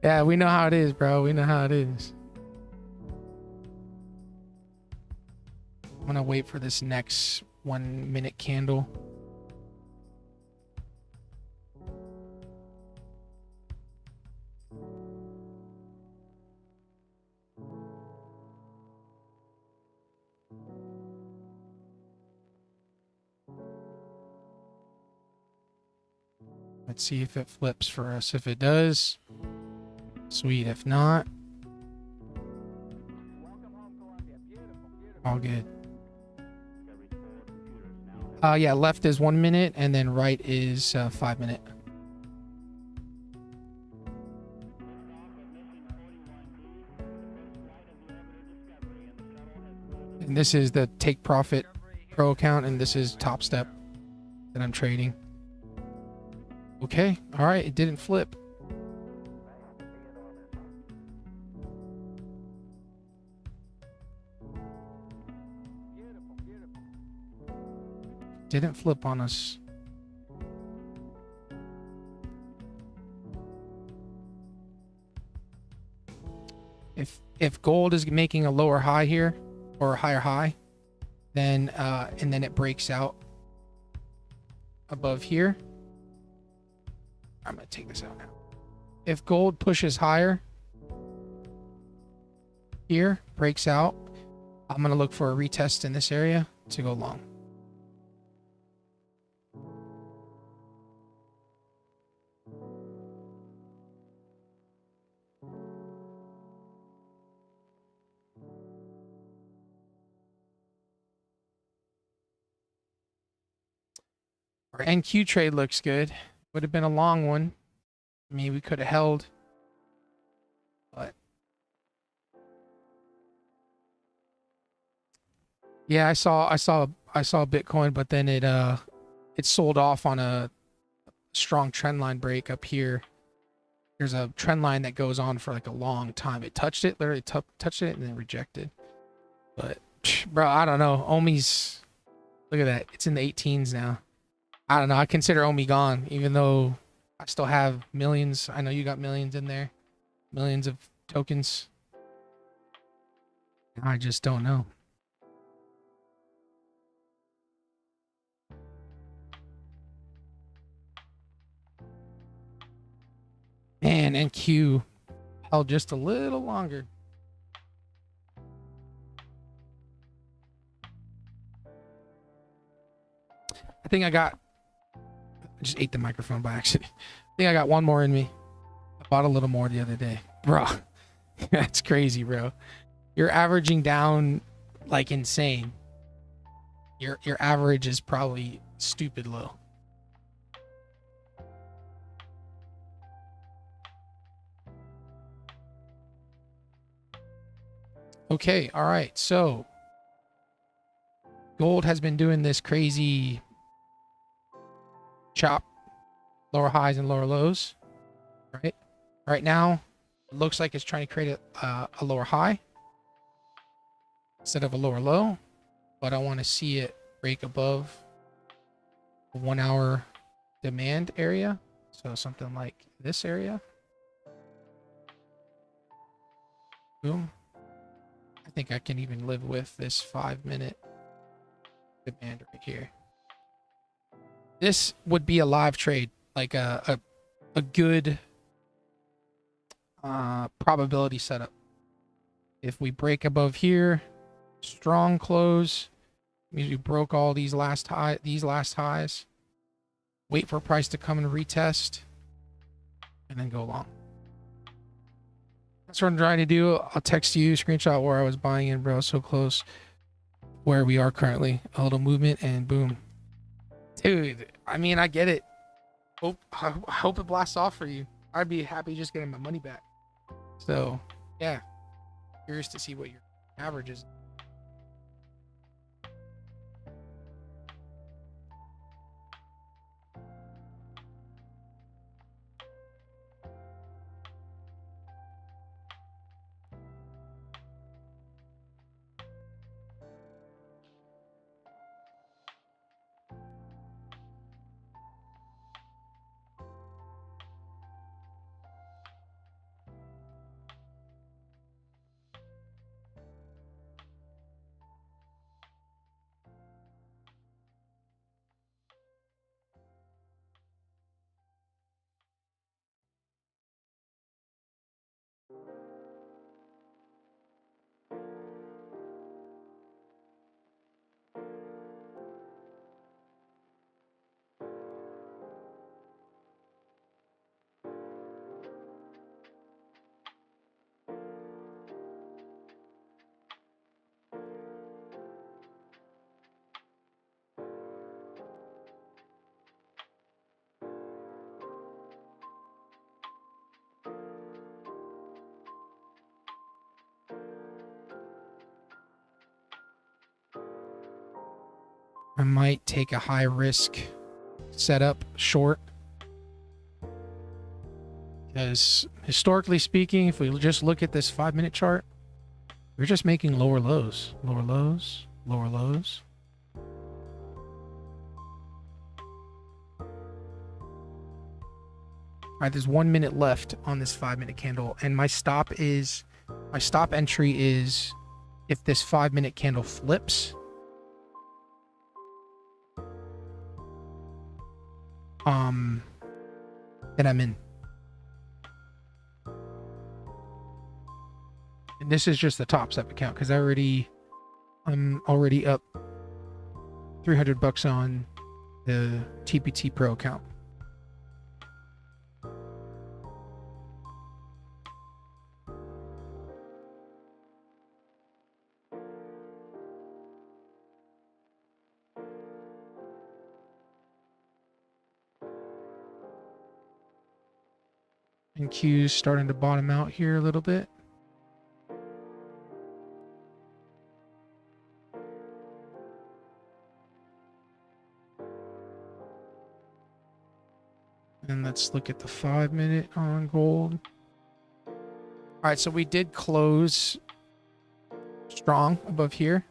yeah, we know how it is, bro. We know how it is. I'm gonna wait for this next 1 minute candle. Let's see if it flips for us. If it does, sweet. If not, all good. Yeah, left is 1 minute, and then right is 5 minute. And this is the Take Profit Pro account, and this is TopStep that I'm trading. Okay, all right, it didn't flip. Didn't flip on us. If gold is making a lower high here or a higher high, then and then it breaks out above here. I'm gonna take this out now. If gold pushes higher here, breaks out, I'm gonna look for a retest in this area to go long. Our NQ trade looks good. Would have been a long one. I mean, we could have held, but yeah, I saw Bitcoin, but then it sold off on a strong trend line break up here. There's a trend line that goes on for like a long time. It touched it, literally touched it, and then rejected. But bro, I don't know. Omi's, look at that. It's in the 18s now. I don't know. I consider Omi gone, even though I still have millions. I know you got millions in there, millions of tokens. I just don't know. And NQ held just a little longer. I think I just ate the microphone by accident. I think I got one more in me. I bought a little more the other day. Bro, that's crazy, bro. You're averaging down like insane. Your average is probably stupid low. Okay, all right. So gold has been doing this crazy chop, lower highs and lower lows, right? Right now, it looks like it's trying to create a lower high instead of a lower low, but I want to see it break above the 1 hour demand area. So something like this area. Boom. I think I can even live with this 5-minute demand right here. This would be a live trade, like a good probability setup. If we break above here, strong close, means we broke all these last highs. Wait for price to come and retest, and then go long. That's what I'm trying to do. I'll text you, screenshot where I was buying in, bro. So close where we are currently. A little movement and boom. Dude, I mean, I get it. I hope it blasts off for you. I'd be happy just getting my money back. So, yeah. Curious to see what your average is. I might take a high risk setup short, because historically speaking, if we just look at this 5-minute chart, we're just making lower lows, lower lows, lower lows. All right, there's 1 minute left on this 5-minute candle, and my stop entry is if this 5-minute candle flips. Then I'm in. And this is just the TopStep account, because I'm already up $300 on the TPT Pro account. And Q's starting to bottom out here a little bit. And let's look at the 5-minute on gold. All right, so we did close strong above here.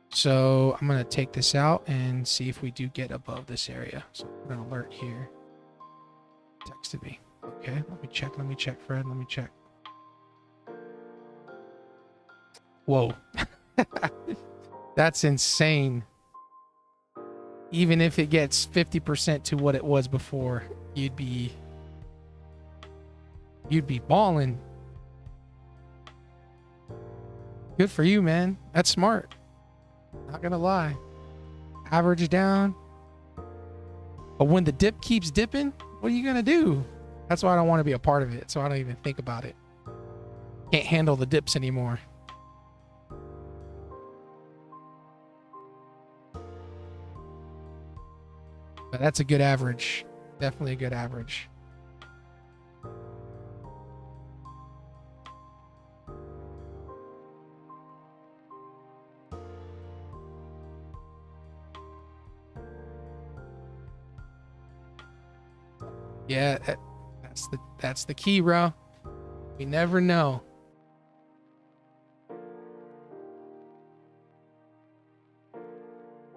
So I'm going to take this out and see if we do get above this area. So put an alert here. Texted me. Okay, let me check, Fred. Let me check. Whoa. That's insane. Even if it gets 50% to what it was before, you'd be You'd be balling. Good for you, man. That's smart. Not gonna lie. Average down. But when the dip keeps dipping, what are you gonna do? That's why I don't want to be a part of it. So I don't even think about it. Can't handle the dips anymore. But that's a good average. Definitely a good average. Yeah, that's the key, bro. We never know.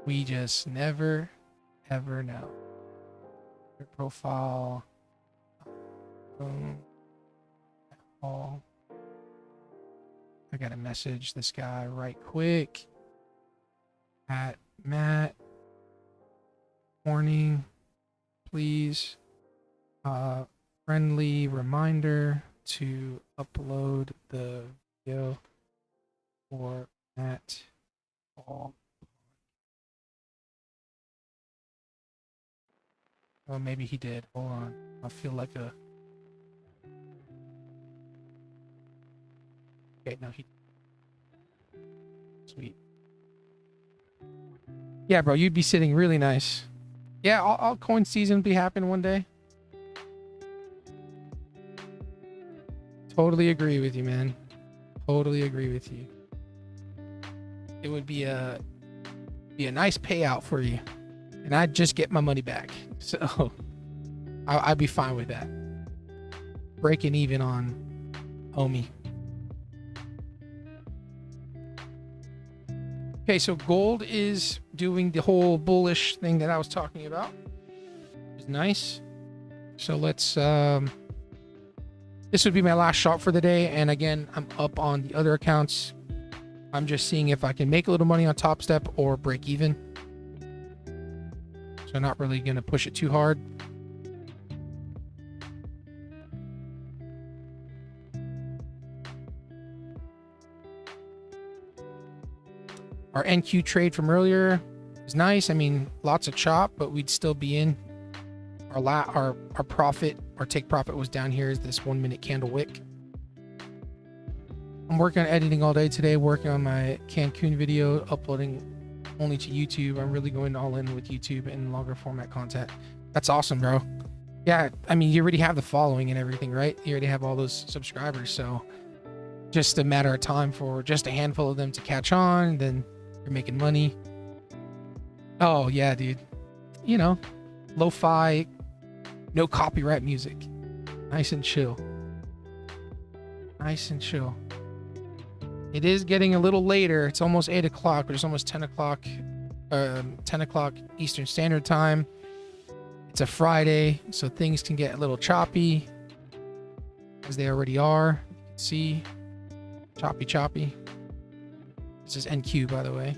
We just never ever know. Your profile. Boom. Oh. I gotta message this guy right quick. At Matt. Morning. Please. Friendly reminder to upload the video for Matt Paul. Oh, maybe he did. Hold on. I feel like a... Okay, no, he... Sweet. Yeah, bro, you'd be sitting really nice. Yeah, altcoin season be happening one day. Totally agree with you, man. Totally agree with you. It would be a nice payout for you, and I'd just get my money back. So I'd be fine with that. Breaking even on Omi. Okay, so gold is doing the whole bullish thing that I was talking about. It's nice. So let's this would be my last shot for the day, and again, I'm up on the other accounts. I'm just seeing if I can make a little money on TopStep or break even. So I'm not really going to push it too hard. Our NQ trade from earlier is nice. I mean, lots of chop, but we'd still be in. Our profit, our take profit was down here is this 1 minute candle wick. I'm working on editing all day today, working on my Cancun video, uploading only to YouTube. I'm really going all in with YouTube and longer format content. That's awesome, bro. Yeah, I mean, you already have the following and everything, right? You already have all those subscribers, so just a matter of time for just a handful of them to catch on, then you're making money. Oh, yeah, dude. You know, lo-fi, no copyright music. Nice and chill. Nice and chill. It is getting a little later. It's almost 8 o'clock, but it's almost 10 o'clock. 10 o'clock Eastern Standard Time. It's a Friday, so things can get a little choppy, as they already are. You can see, choppy. This is NQ, by the way.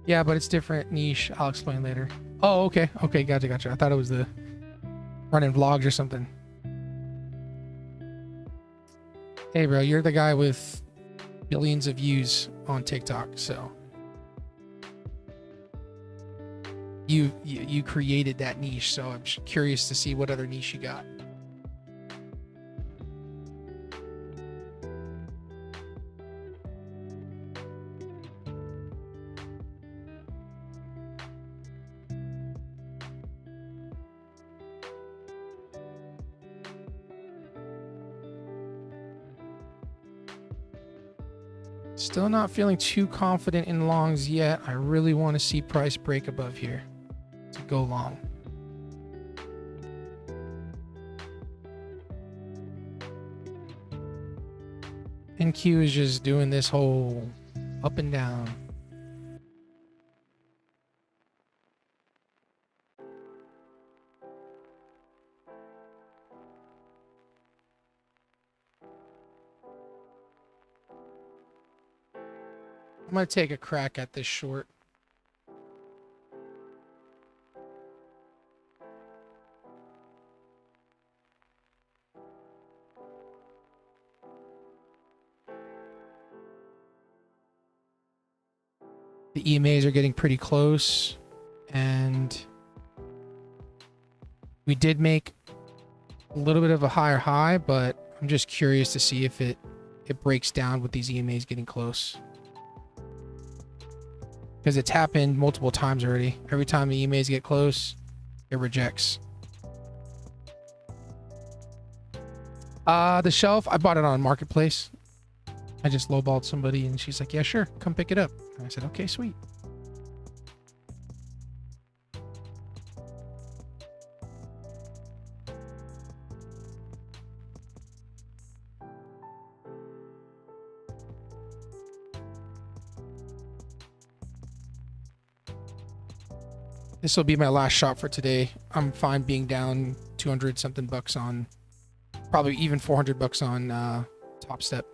Yeah, but it's different niche. I'll explain later. Oh, okay. Okay, gotcha. I thought it was the running vlogs or something. Hey, bro, you're the guy with billions of views on TikTok, so you created that niche. So I'm curious to see what other niche you got. Still not feeling too confident in longs yet. I really want to see price break above here to go long. NQ is just doing this whole up and down. I'm going to take a crack at this short. The EMAs are getting pretty close, and we did make a little bit of a higher high, but I'm just curious to see if it breaks down with these EMAs getting close. Because it's happened multiple times already. Every time the EMAs get close, it rejects. The shelf, I bought it on Marketplace. I just lowballed somebody and she's like, yeah, sure, come pick it up. And I said, okay, sweet. This will be my last shot for today. I'm fine being down 200 something bucks on, probably even 400 bucks on TopStep.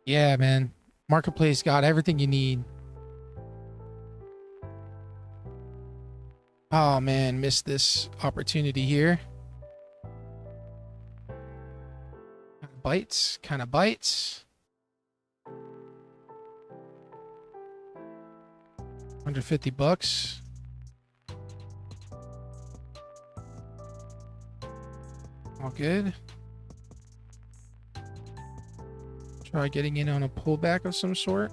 Yeah, man. Marketplace got everything you need. Oh, man. Missed this opportunity here. Bites. Kind of bites. 150 bucks. All good. Try getting in on a pullback of some sort.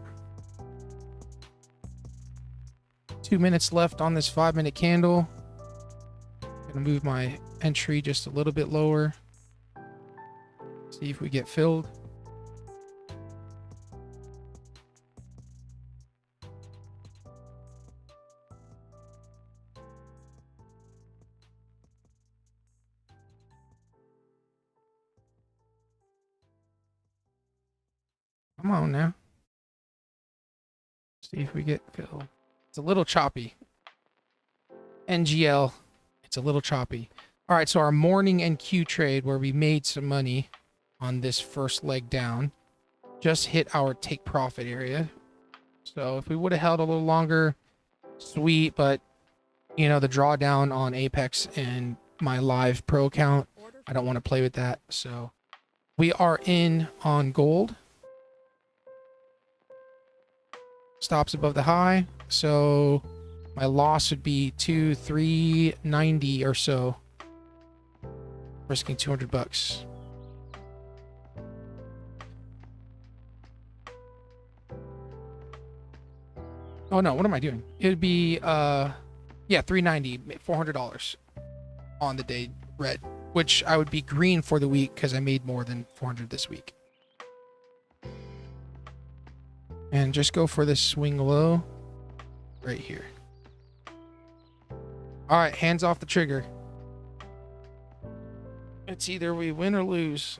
2 minutes left on this 5-minute candle. Gonna move my entry just a little bit lower. See if we get filled. Come on now. See if we get filled. It's a little choppy. NGL, it's a little choppy. All right, so our morning NQ trade where we made some money on this first leg down just hit our take profit area. So if we would have held a little longer, sweet, but you know, the drawdown on Apex and my live pro account, I don't want to play with that. So we are in on gold. Stops above the high, so my loss would be 390 or so, risking 200 bucks. Oh no, what am I doing? It'd be yeah, 390, $400 on the day red, which I would be green for the week because I made more than 400 this week. And just go for this swing low right here. All right, hands off the trigger. It's either we win or lose.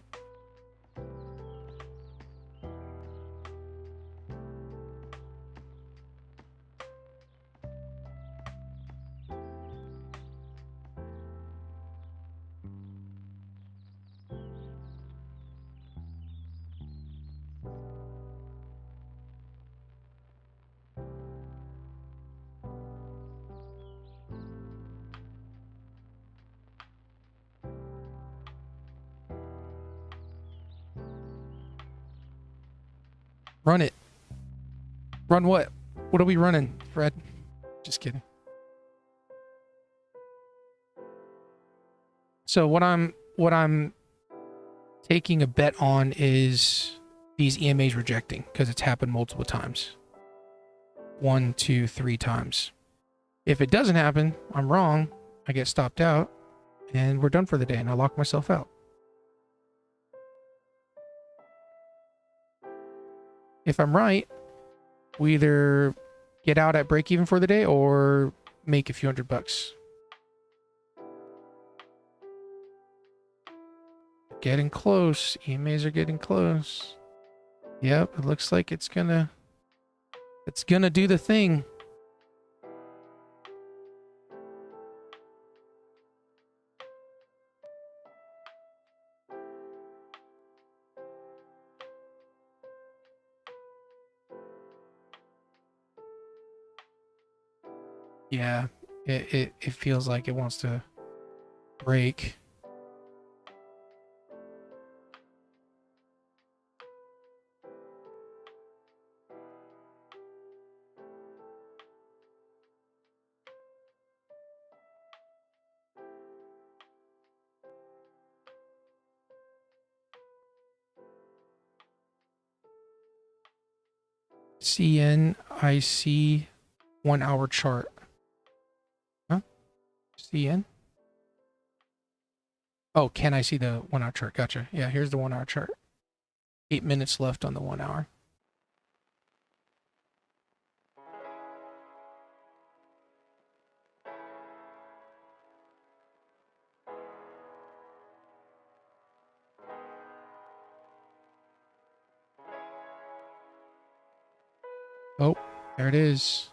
Run it. Run what? What are we running, Fred? Just kidding. So what I'm taking a bet on is these EMAs rejecting because it's happened multiple times. 1, 2, 3 times. If it doesn't happen, I'm wrong. I get stopped out and we're done for the day and I lock myself out. If I'm right, we either get out at break even for the day or make a few $100 bucks. Getting close. EMAs are getting close. Yep, it looks like it's gonna do the thing. Yeah, it feels like it wants to break. CNIC 1 hour chart. Huh? CN? Oh, can I see the 1 hour chart? Gotcha. Yeah, here's the 1 hour chart. 8 minutes left on the 1 hour. Oh, there it is.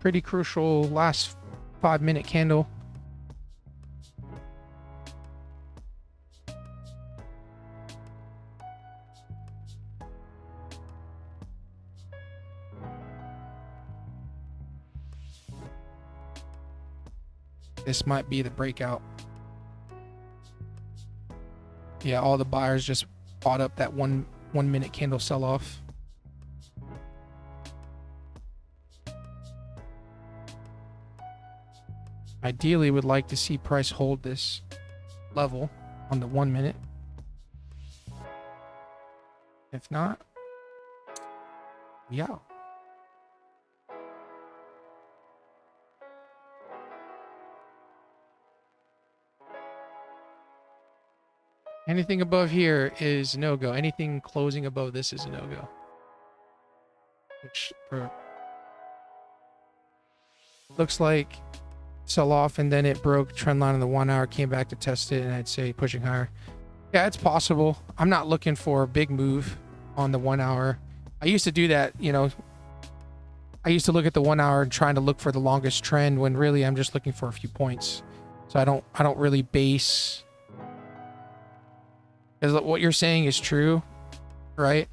Pretty crucial last 5-minute candle. This might be the breakout. Yeah, all the buyers just bought up that one minute candle sell off. Ideally would like to see price hold this level on the 1 minute. If not, yeah. Anything above here is no-go. Anything closing above this is a no-go. Which looks like sell off, and then it broke trend line on the 1 hour, came back to test it, and I'd say pushing higher. Yeah, it's possible. I'm not looking for a big move on the 1 hour. I used to do that, you know. I used to look at the 1 hour and trying to look for the longest trend when really I'm just looking for a few points. So I don't really base, because what you're saying is true, right?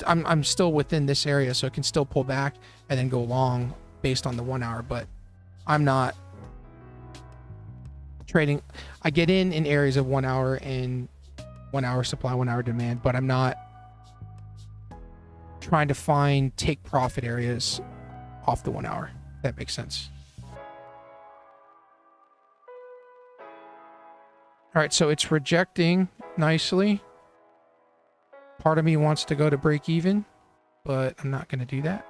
I'm still within this area, so it can still pull back and then go long based on the 1 hour, but I'm not trading. I get in areas of 1 hour and 1 hour supply, 1 hour demand, but I'm not trying to find take profit areas off the 1 hour. If that makes sense. All right, so it's rejecting nicely. Part of me wants to go to break even, but I'm not going to do that.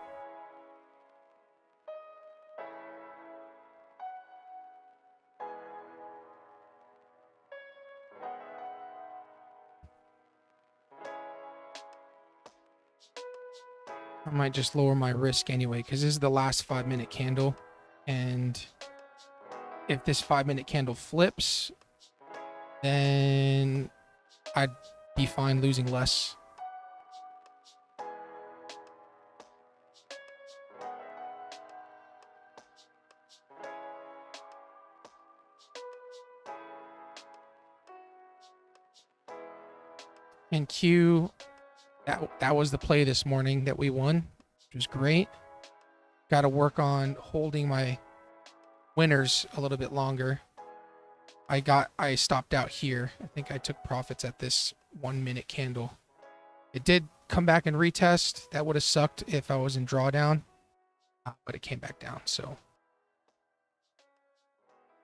I might just lower my risk anyway, because this is the last 5-minute candle. And if this 5-minute candle flips, then I'd be fine losing less. And Q, that was the play this morning that we won, which was great. Got to work on holding my winners a little bit longer. I stopped out here. I think I took profits at this 1 minute candle. It did come back and retest. That would have sucked if I was in drawdown, but it came back down. So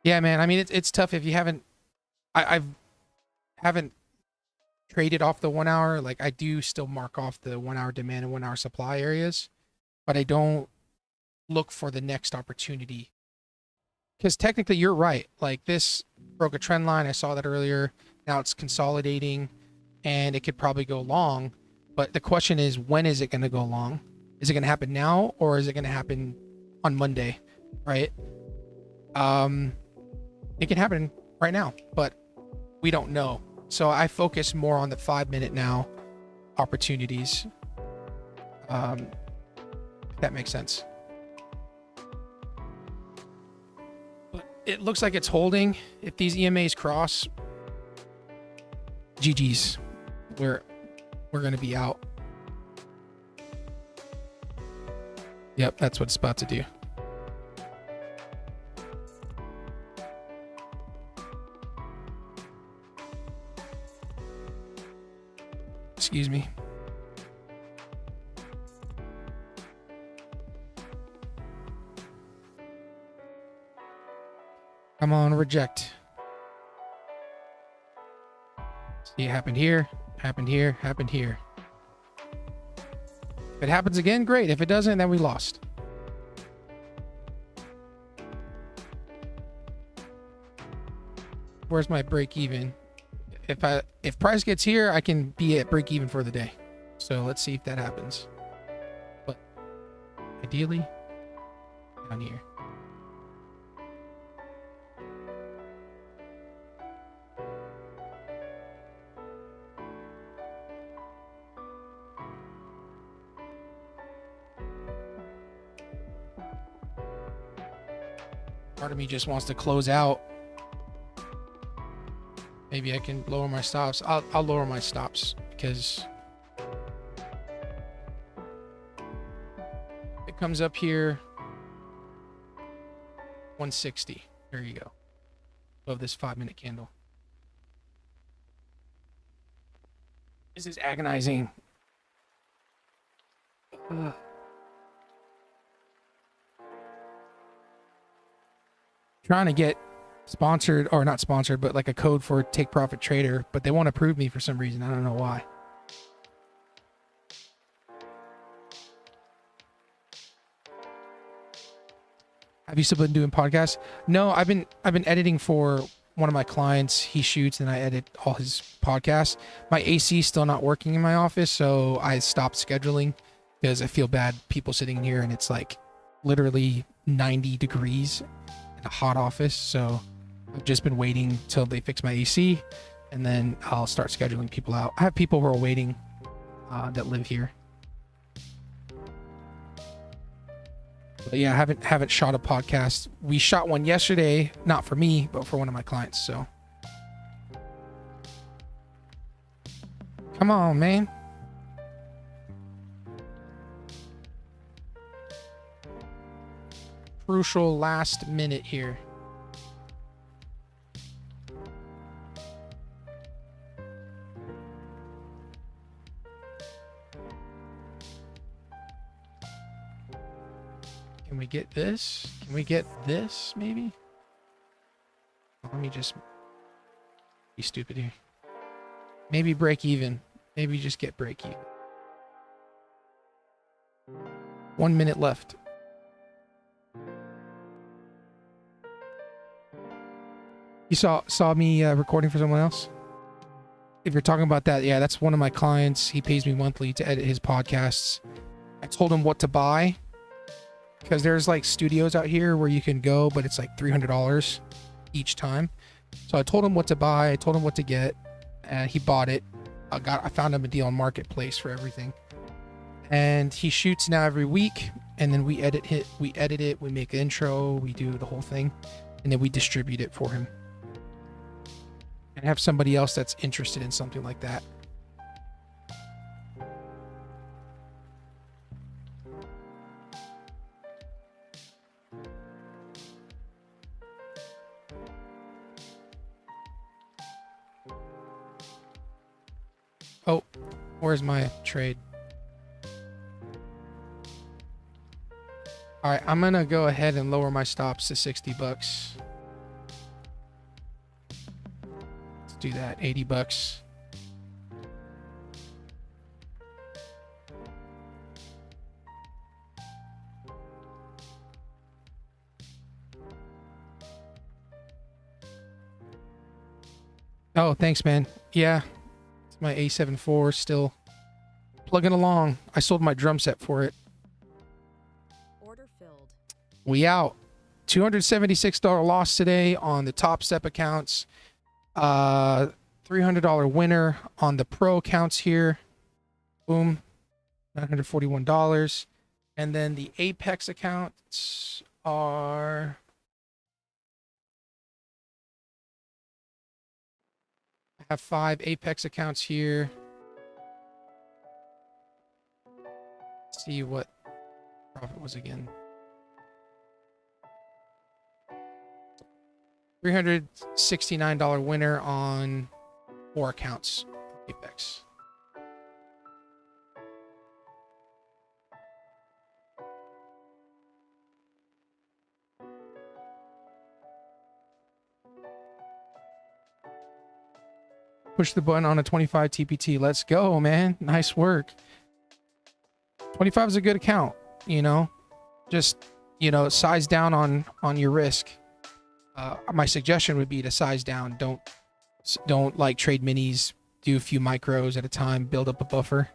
yeah, man. I mean, it's tough if you haven't. I haven't traded off the 1 hour. Like, I do still mark off the 1 hour demand and 1 hour supply areas, but I don't look for the next opportunity. Because technically you're right. Like, this broke a trend line. I saw that earlier. Now it's consolidating and it could probably go long. But the question is, when is it going to go long? Is it going to happen now, or is it going to happen on Monday? Right? It can happen right now, but we don't know. So I focus more on the 5-minute now opportunities. If that makes sense. But it looks like it's holding. If these EMAs cross, GG's. We're gonna be out. Yep, that's what it's about to do. Excuse me. Come on, reject. See, it happened here, happened here, happened here. If it happens again, great. If it doesn't, then we lost. Where's my break even? If price gets here, I can be at break even for the day. So let's see if that happens. But ideally, down here. Part of me just wants to close out. Maybe I can lower my stops. I'll lower my stops because it comes up here 160. There you go. Above this 5-minute candle. This is agonizing. Trying to get sponsored, or not sponsored, but like a code for Take Profit Trader, but they won't approve me for some reason. I don't know why. Have you still been doing podcasts? No, I've been editing for one of my clients. He shoots and I edit all his podcasts. My AC is still not working in my office, so I stopped scheduling because I feel bad people sitting in here and it's like literally 90 degrees in a hot office. So I've just been waiting till they fix my AC and then I'll start scheduling people out. I have people who are waiting that live here. But yeah, I haven't shot a podcast. We shot one yesterday, not for me, but for one of my clients. So come on, man. Crucial last minute here. Can we get this? Can we get this, maybe? Let me just be stupid here. Maybe break even. Maybe just get break even. 1 minute left. You saw me recording for someone else? If you're talking about that, yeah, that's one of my clients. He pays me monthly to edit his podcasts. I told him what to buy, because there's like studios out here where you can go, but it's like $300 each time. So I told him what to buy. I told him what to get, and he bought it. I found him a deal on Marketplace for everything. And he shoots now every week, and then we edit it. We make the intro. We do the whole thing, and then we distribute it for him. And have somebody else that's interested in something like that. Oh, where's my trade? All right, I'm gonna go ahead and lower my stops to $60. Let's do that. $80. Oh, thanks, man. Yeah. My A74 still plugging along. I sold my drum set for it. Order filled. We out. $276 loss today on the TopStep accounts. $300 winner on the pro accounts here. Boom. $941. And then the Apex accounts are... I have 5 Apex accounts here. Let's see what profit was again. $369 winner on 4 accounts. Apex. Push the button on a 25 TPT. Let's go, man. Nice work. 25 is a good account, you know. Just, you know, size down on your risk. My suggestion would be to size down. Don't like trade minis. Do a few micros at a time. Build up a buffer.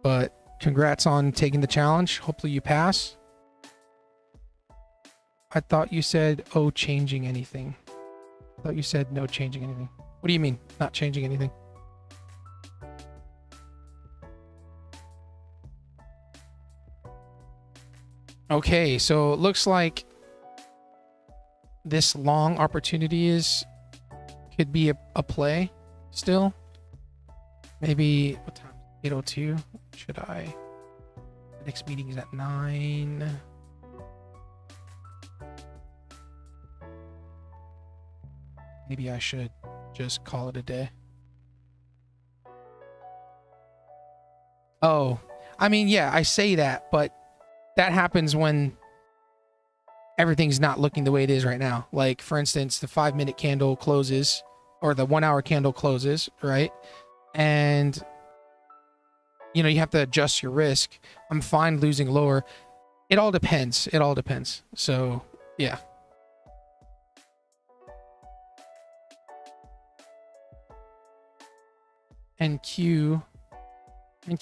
But congrats on taking the challenge. Hopefully you pass. I thought you said, oh, changing anything. I thought you said no changing anything. What do you mean, not changing anything? Okay, so it looks like this long opportunity could be a play still. Maybe, what time? 8:02. Should I? The next meeting is at 9. Maybe I should just call it a day. Oh, I mean, yeah, I say that, but that happens when everything's not looking the way it is right now. Like, for instance, the 5-minute candle closes, or the 1-hour candle closes, right? And, you know, you have to adjust your risk. I'm fine losing lower. It all depends. It all depends. So, yeah. NQ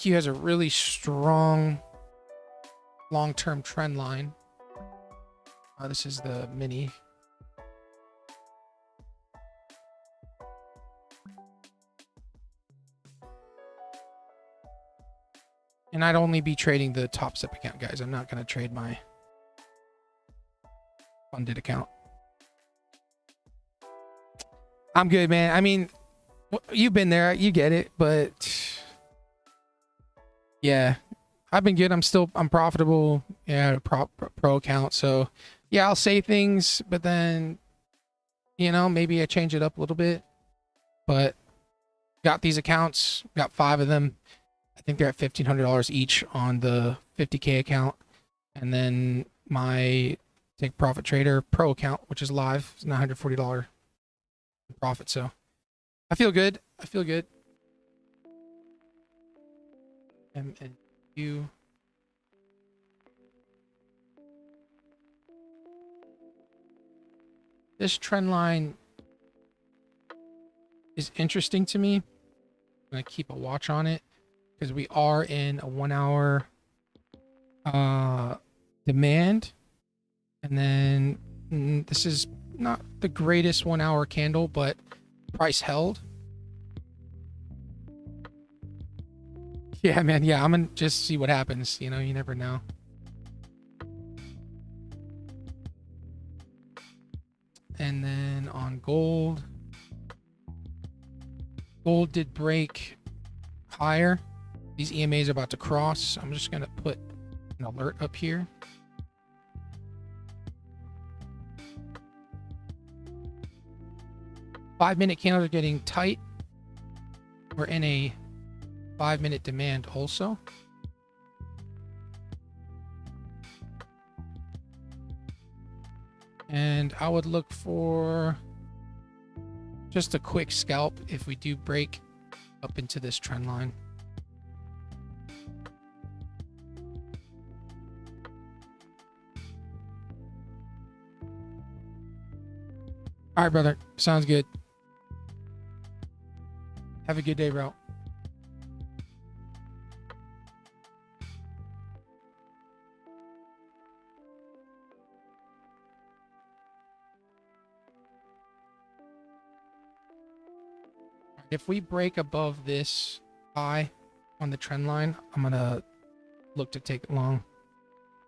has a really strong long-term trend line. This is the mini. And I'd only be trading the TopStep account, guys. I'm not going to trade my funded account. I'm good, man. I mean, you've been there. You get it. But yeah, I've been good. I'm profitable. Yeah, pro account. So yeah, I'll say things, but then, you know, maybe I change it up a little bit. But got these accounts, got 5 of them. I think they're at $1,500 each on the 50K account. And then my Take Profit Trader Pro account, which is live, is $940 profit. So I feel good. I feel good. MNU. This trend line is interesting to me. I'm going to keep a watch on it because we are in a 1-hour demand. And then this is not the greatest 1-hour candle, but price held. Yeah, man. Yeah, I'm going to just see what happens. You know, you never know. And then on gold did break higher. These EMAs are about to cross. I'm just going to put an alert up here. Five-minute candles are getting tight. We're in a 5-minute demand also. And I would look for just a quick scalp if we do break up into this trend line. All right, brother. Sounds good. Have a good day, bro. If we break above this high on the trend line, I'm gonna look to take it long.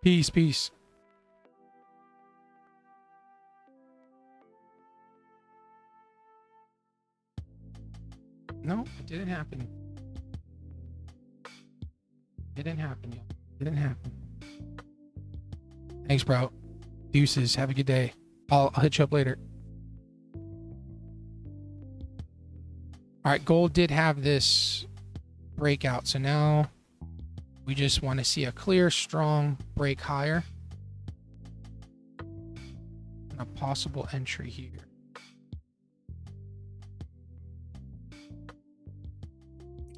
Peace, peace. No, it didn't happen. Didn't happen yet. Didn't happen. Thanks, bro. Deuces. Have a good day. I'll hit you up later. All right, gold did have this breakout, so now we just want to see a clear, strong break higher. And a possible entry here.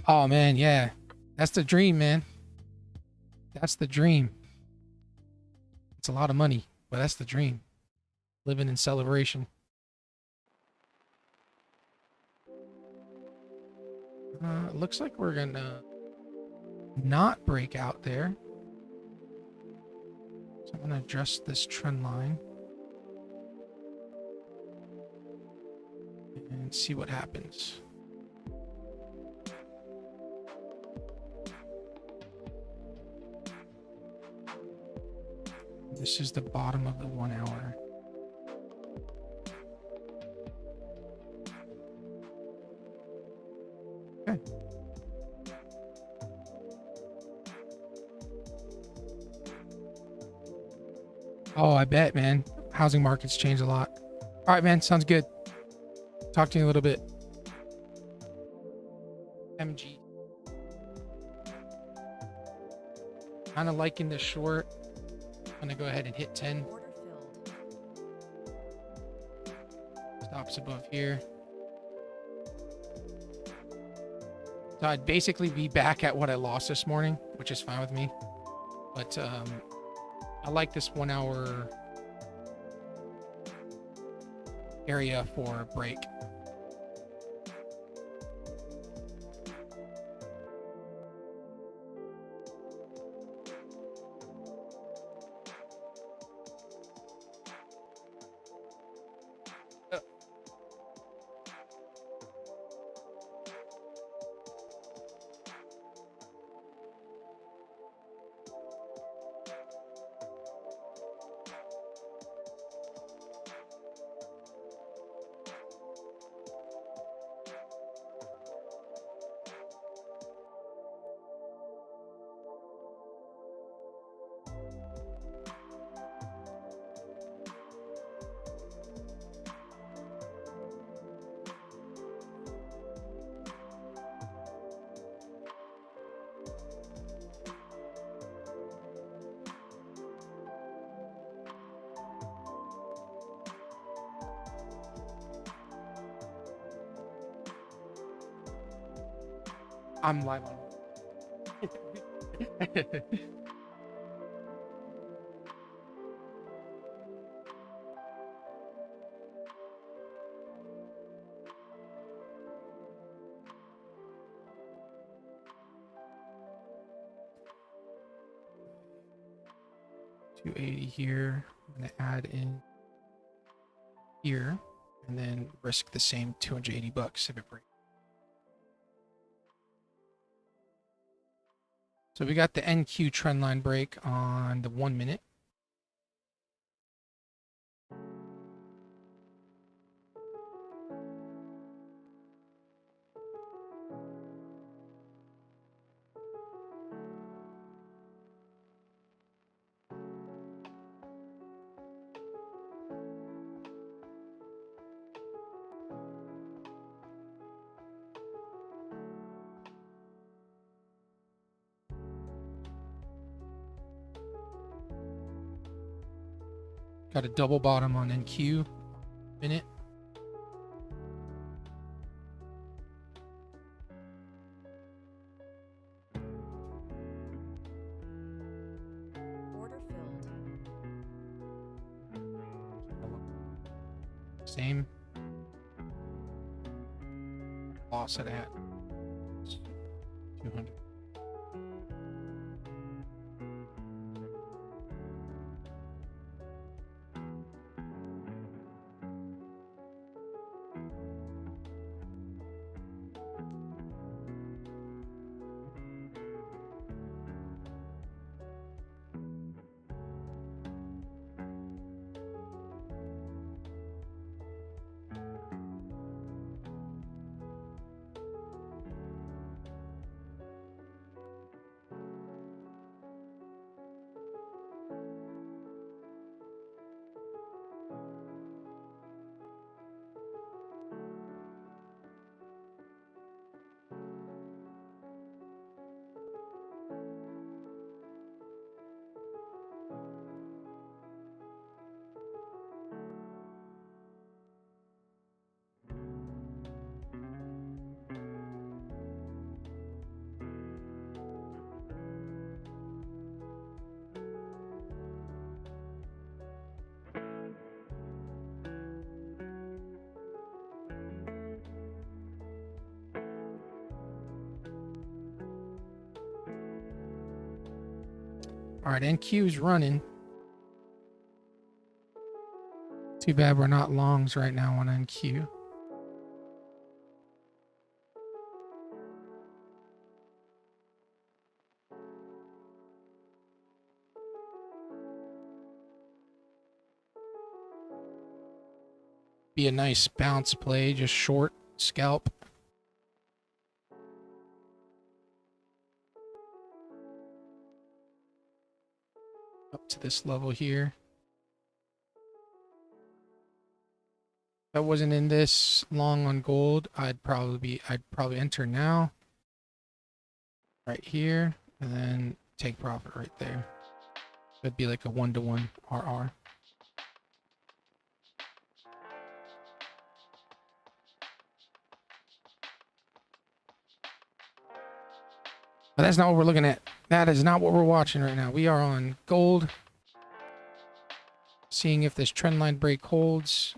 Oh, man, yeah. That's the dream, man. That's the dream. It's a lot of money, but that's the dream. Living in celebration. It looks like we're gonna not break out there. So I'm gonna adjust this trend line and see what happens. This is the bottom of the 1 hour. Okay. Oh, I bet, man. Housing markets change a lot. All right, man. Sounds good. Talk to you in a little bit. MG. Kind of liking the short. I'm going to go ahead and hit 10. Order filled. Stops above here. So I'd basically be back at what I lost this morning, which is fine with me. But I like this 1 hour area for break. I'm live on. 280 here. I'm gonna add in here and then risk the same 280 bucks if it breaks. So we got the NQ trendline break on the 1 minute. Got a double bottom on NQ minute. Order filled. Same. Loss it at 200. All right, NQ is running. Too bad we're not longs right now on NQ. Be a nice bounce play, just short scalp. Up to this level here. If I wasn't in this long on gold, I'd probably enter now. Right here, and then take profit right there. It'd be like a 1-to-1 RR. But that's not what we're looking at. That is not what we're watching right now. We are on gold. Seeing if this trend line break holds.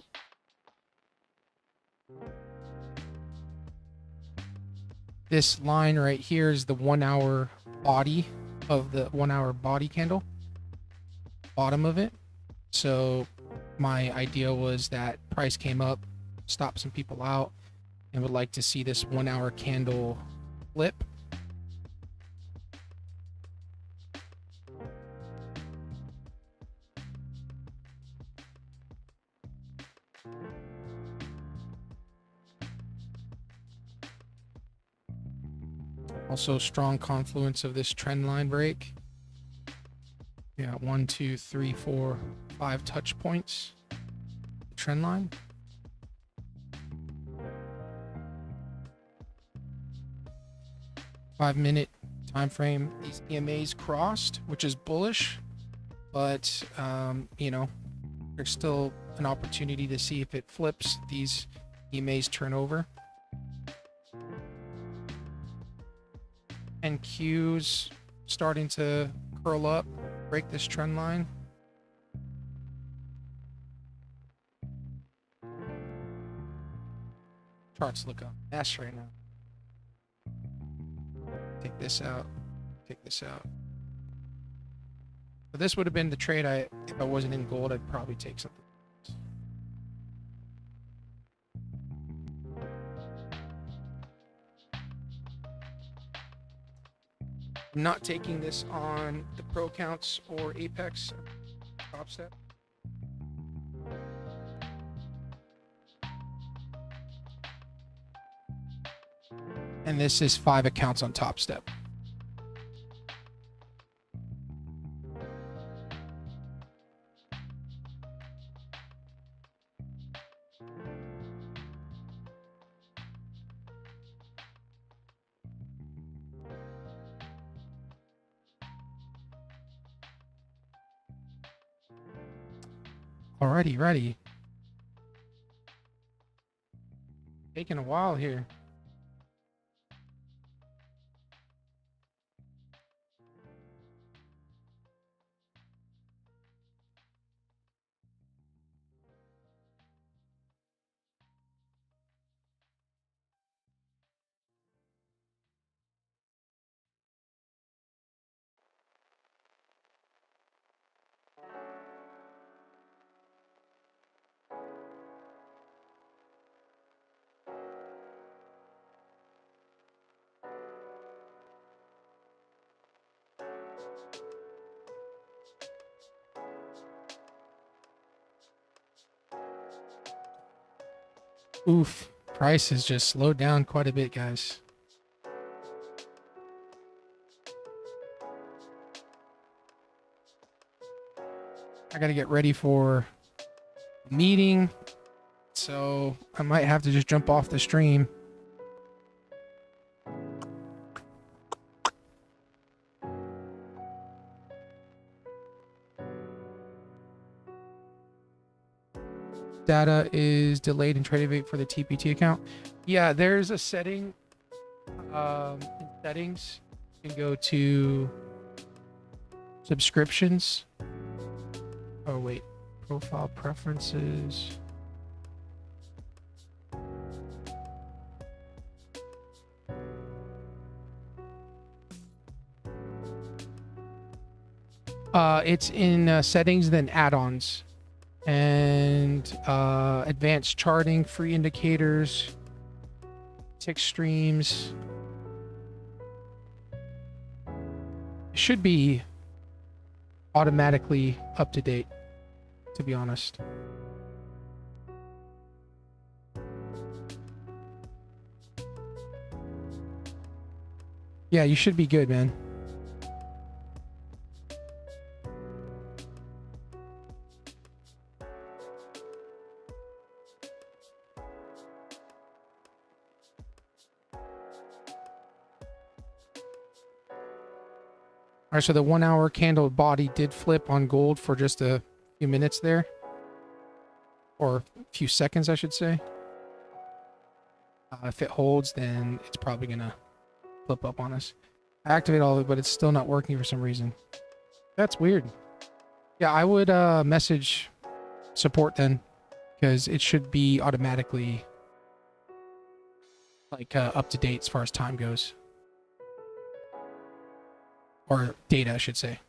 This line right here is the 1 hour body of the 1 hour body candle. Bottom of it. So my idea was that price came up, stopped some people out, and would like to see this 1 hour candle flip. Also, strong confluence of this trend line break. Yeah, 1, 2, 3, 4, 5 touch points. Trend line. Five-minute time frame. These EMAs crossed, which is bullish, but you know, there's still an opportunity to see if it flips. These EMAs turn over. And Q's starting to curl up, break this trend line. Charts look a mess right now. Take this out. Take this out. But this would have been the trade if I wasn't in gold, I'd probably take something. I'm not taking this on the pro counts or Apex TopStep. And this is 5 accounts on TopStep. Alrighty, ready. Taking a while here. Oof, price has just slowed down quite a bit, guys. I gotta get ready for a meeting, so I might have to just jump off the stream. Data is delayed in TradeAvate for the TPT account. Yeah, there's a setting in settings. You can go to subscriptions. Oh wait, profile preferences. It's in settings, then add-ons, and advanced charting, free indicators, tick streams. It should be automatically up to date, to be honest. Yeah, you should be good, man. All right, so the 1 hour candle body did flip on gold for just a few minutes there. Or a few seconds, I should say. If it holds, then it's probably going to flip up on us. I activate all of it, but it's still not working for some reason. That's weird. Yeah, I would message support then, because it should be automatically like up to date as far as time goes. Or data, I should say.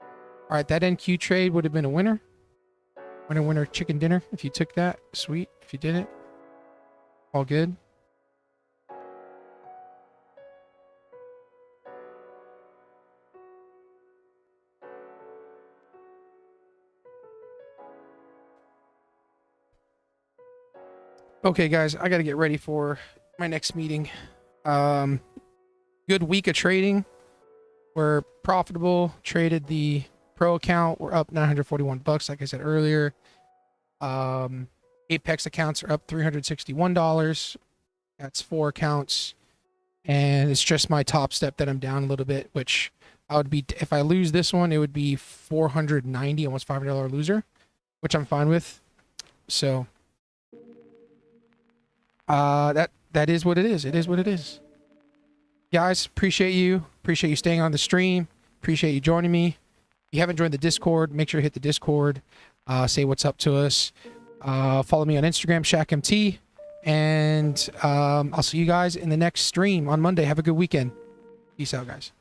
All right, that NQ trade would have been a winner. Winner, winner, chicken dinner. If you took that, sweet. If you didn't, all good. Okay, guys, I got to get ready for my next meeting. Good week of trading. We're profitable. Traded the pro account. We're up 941 bucks, like I said earlier. Apex accounts are up $361. That's 4 accounts. And it's just my TopStep that I'm down a little bit, which I would be, if I lose this one, it would be 490, almost $500 loser, which I'm fine with. So that is what it is. It is what it is. Guys, appreciate you. Appreciate you staying on the stream. Appreciate you joining me. If you haven't joined the Discord, make sure to hit the Discord. Say what's up to us. Follow me on Instagram, ShackMT. And I'll see you guys in the next stream on Monday. Have a good weekend. Peace out, guys.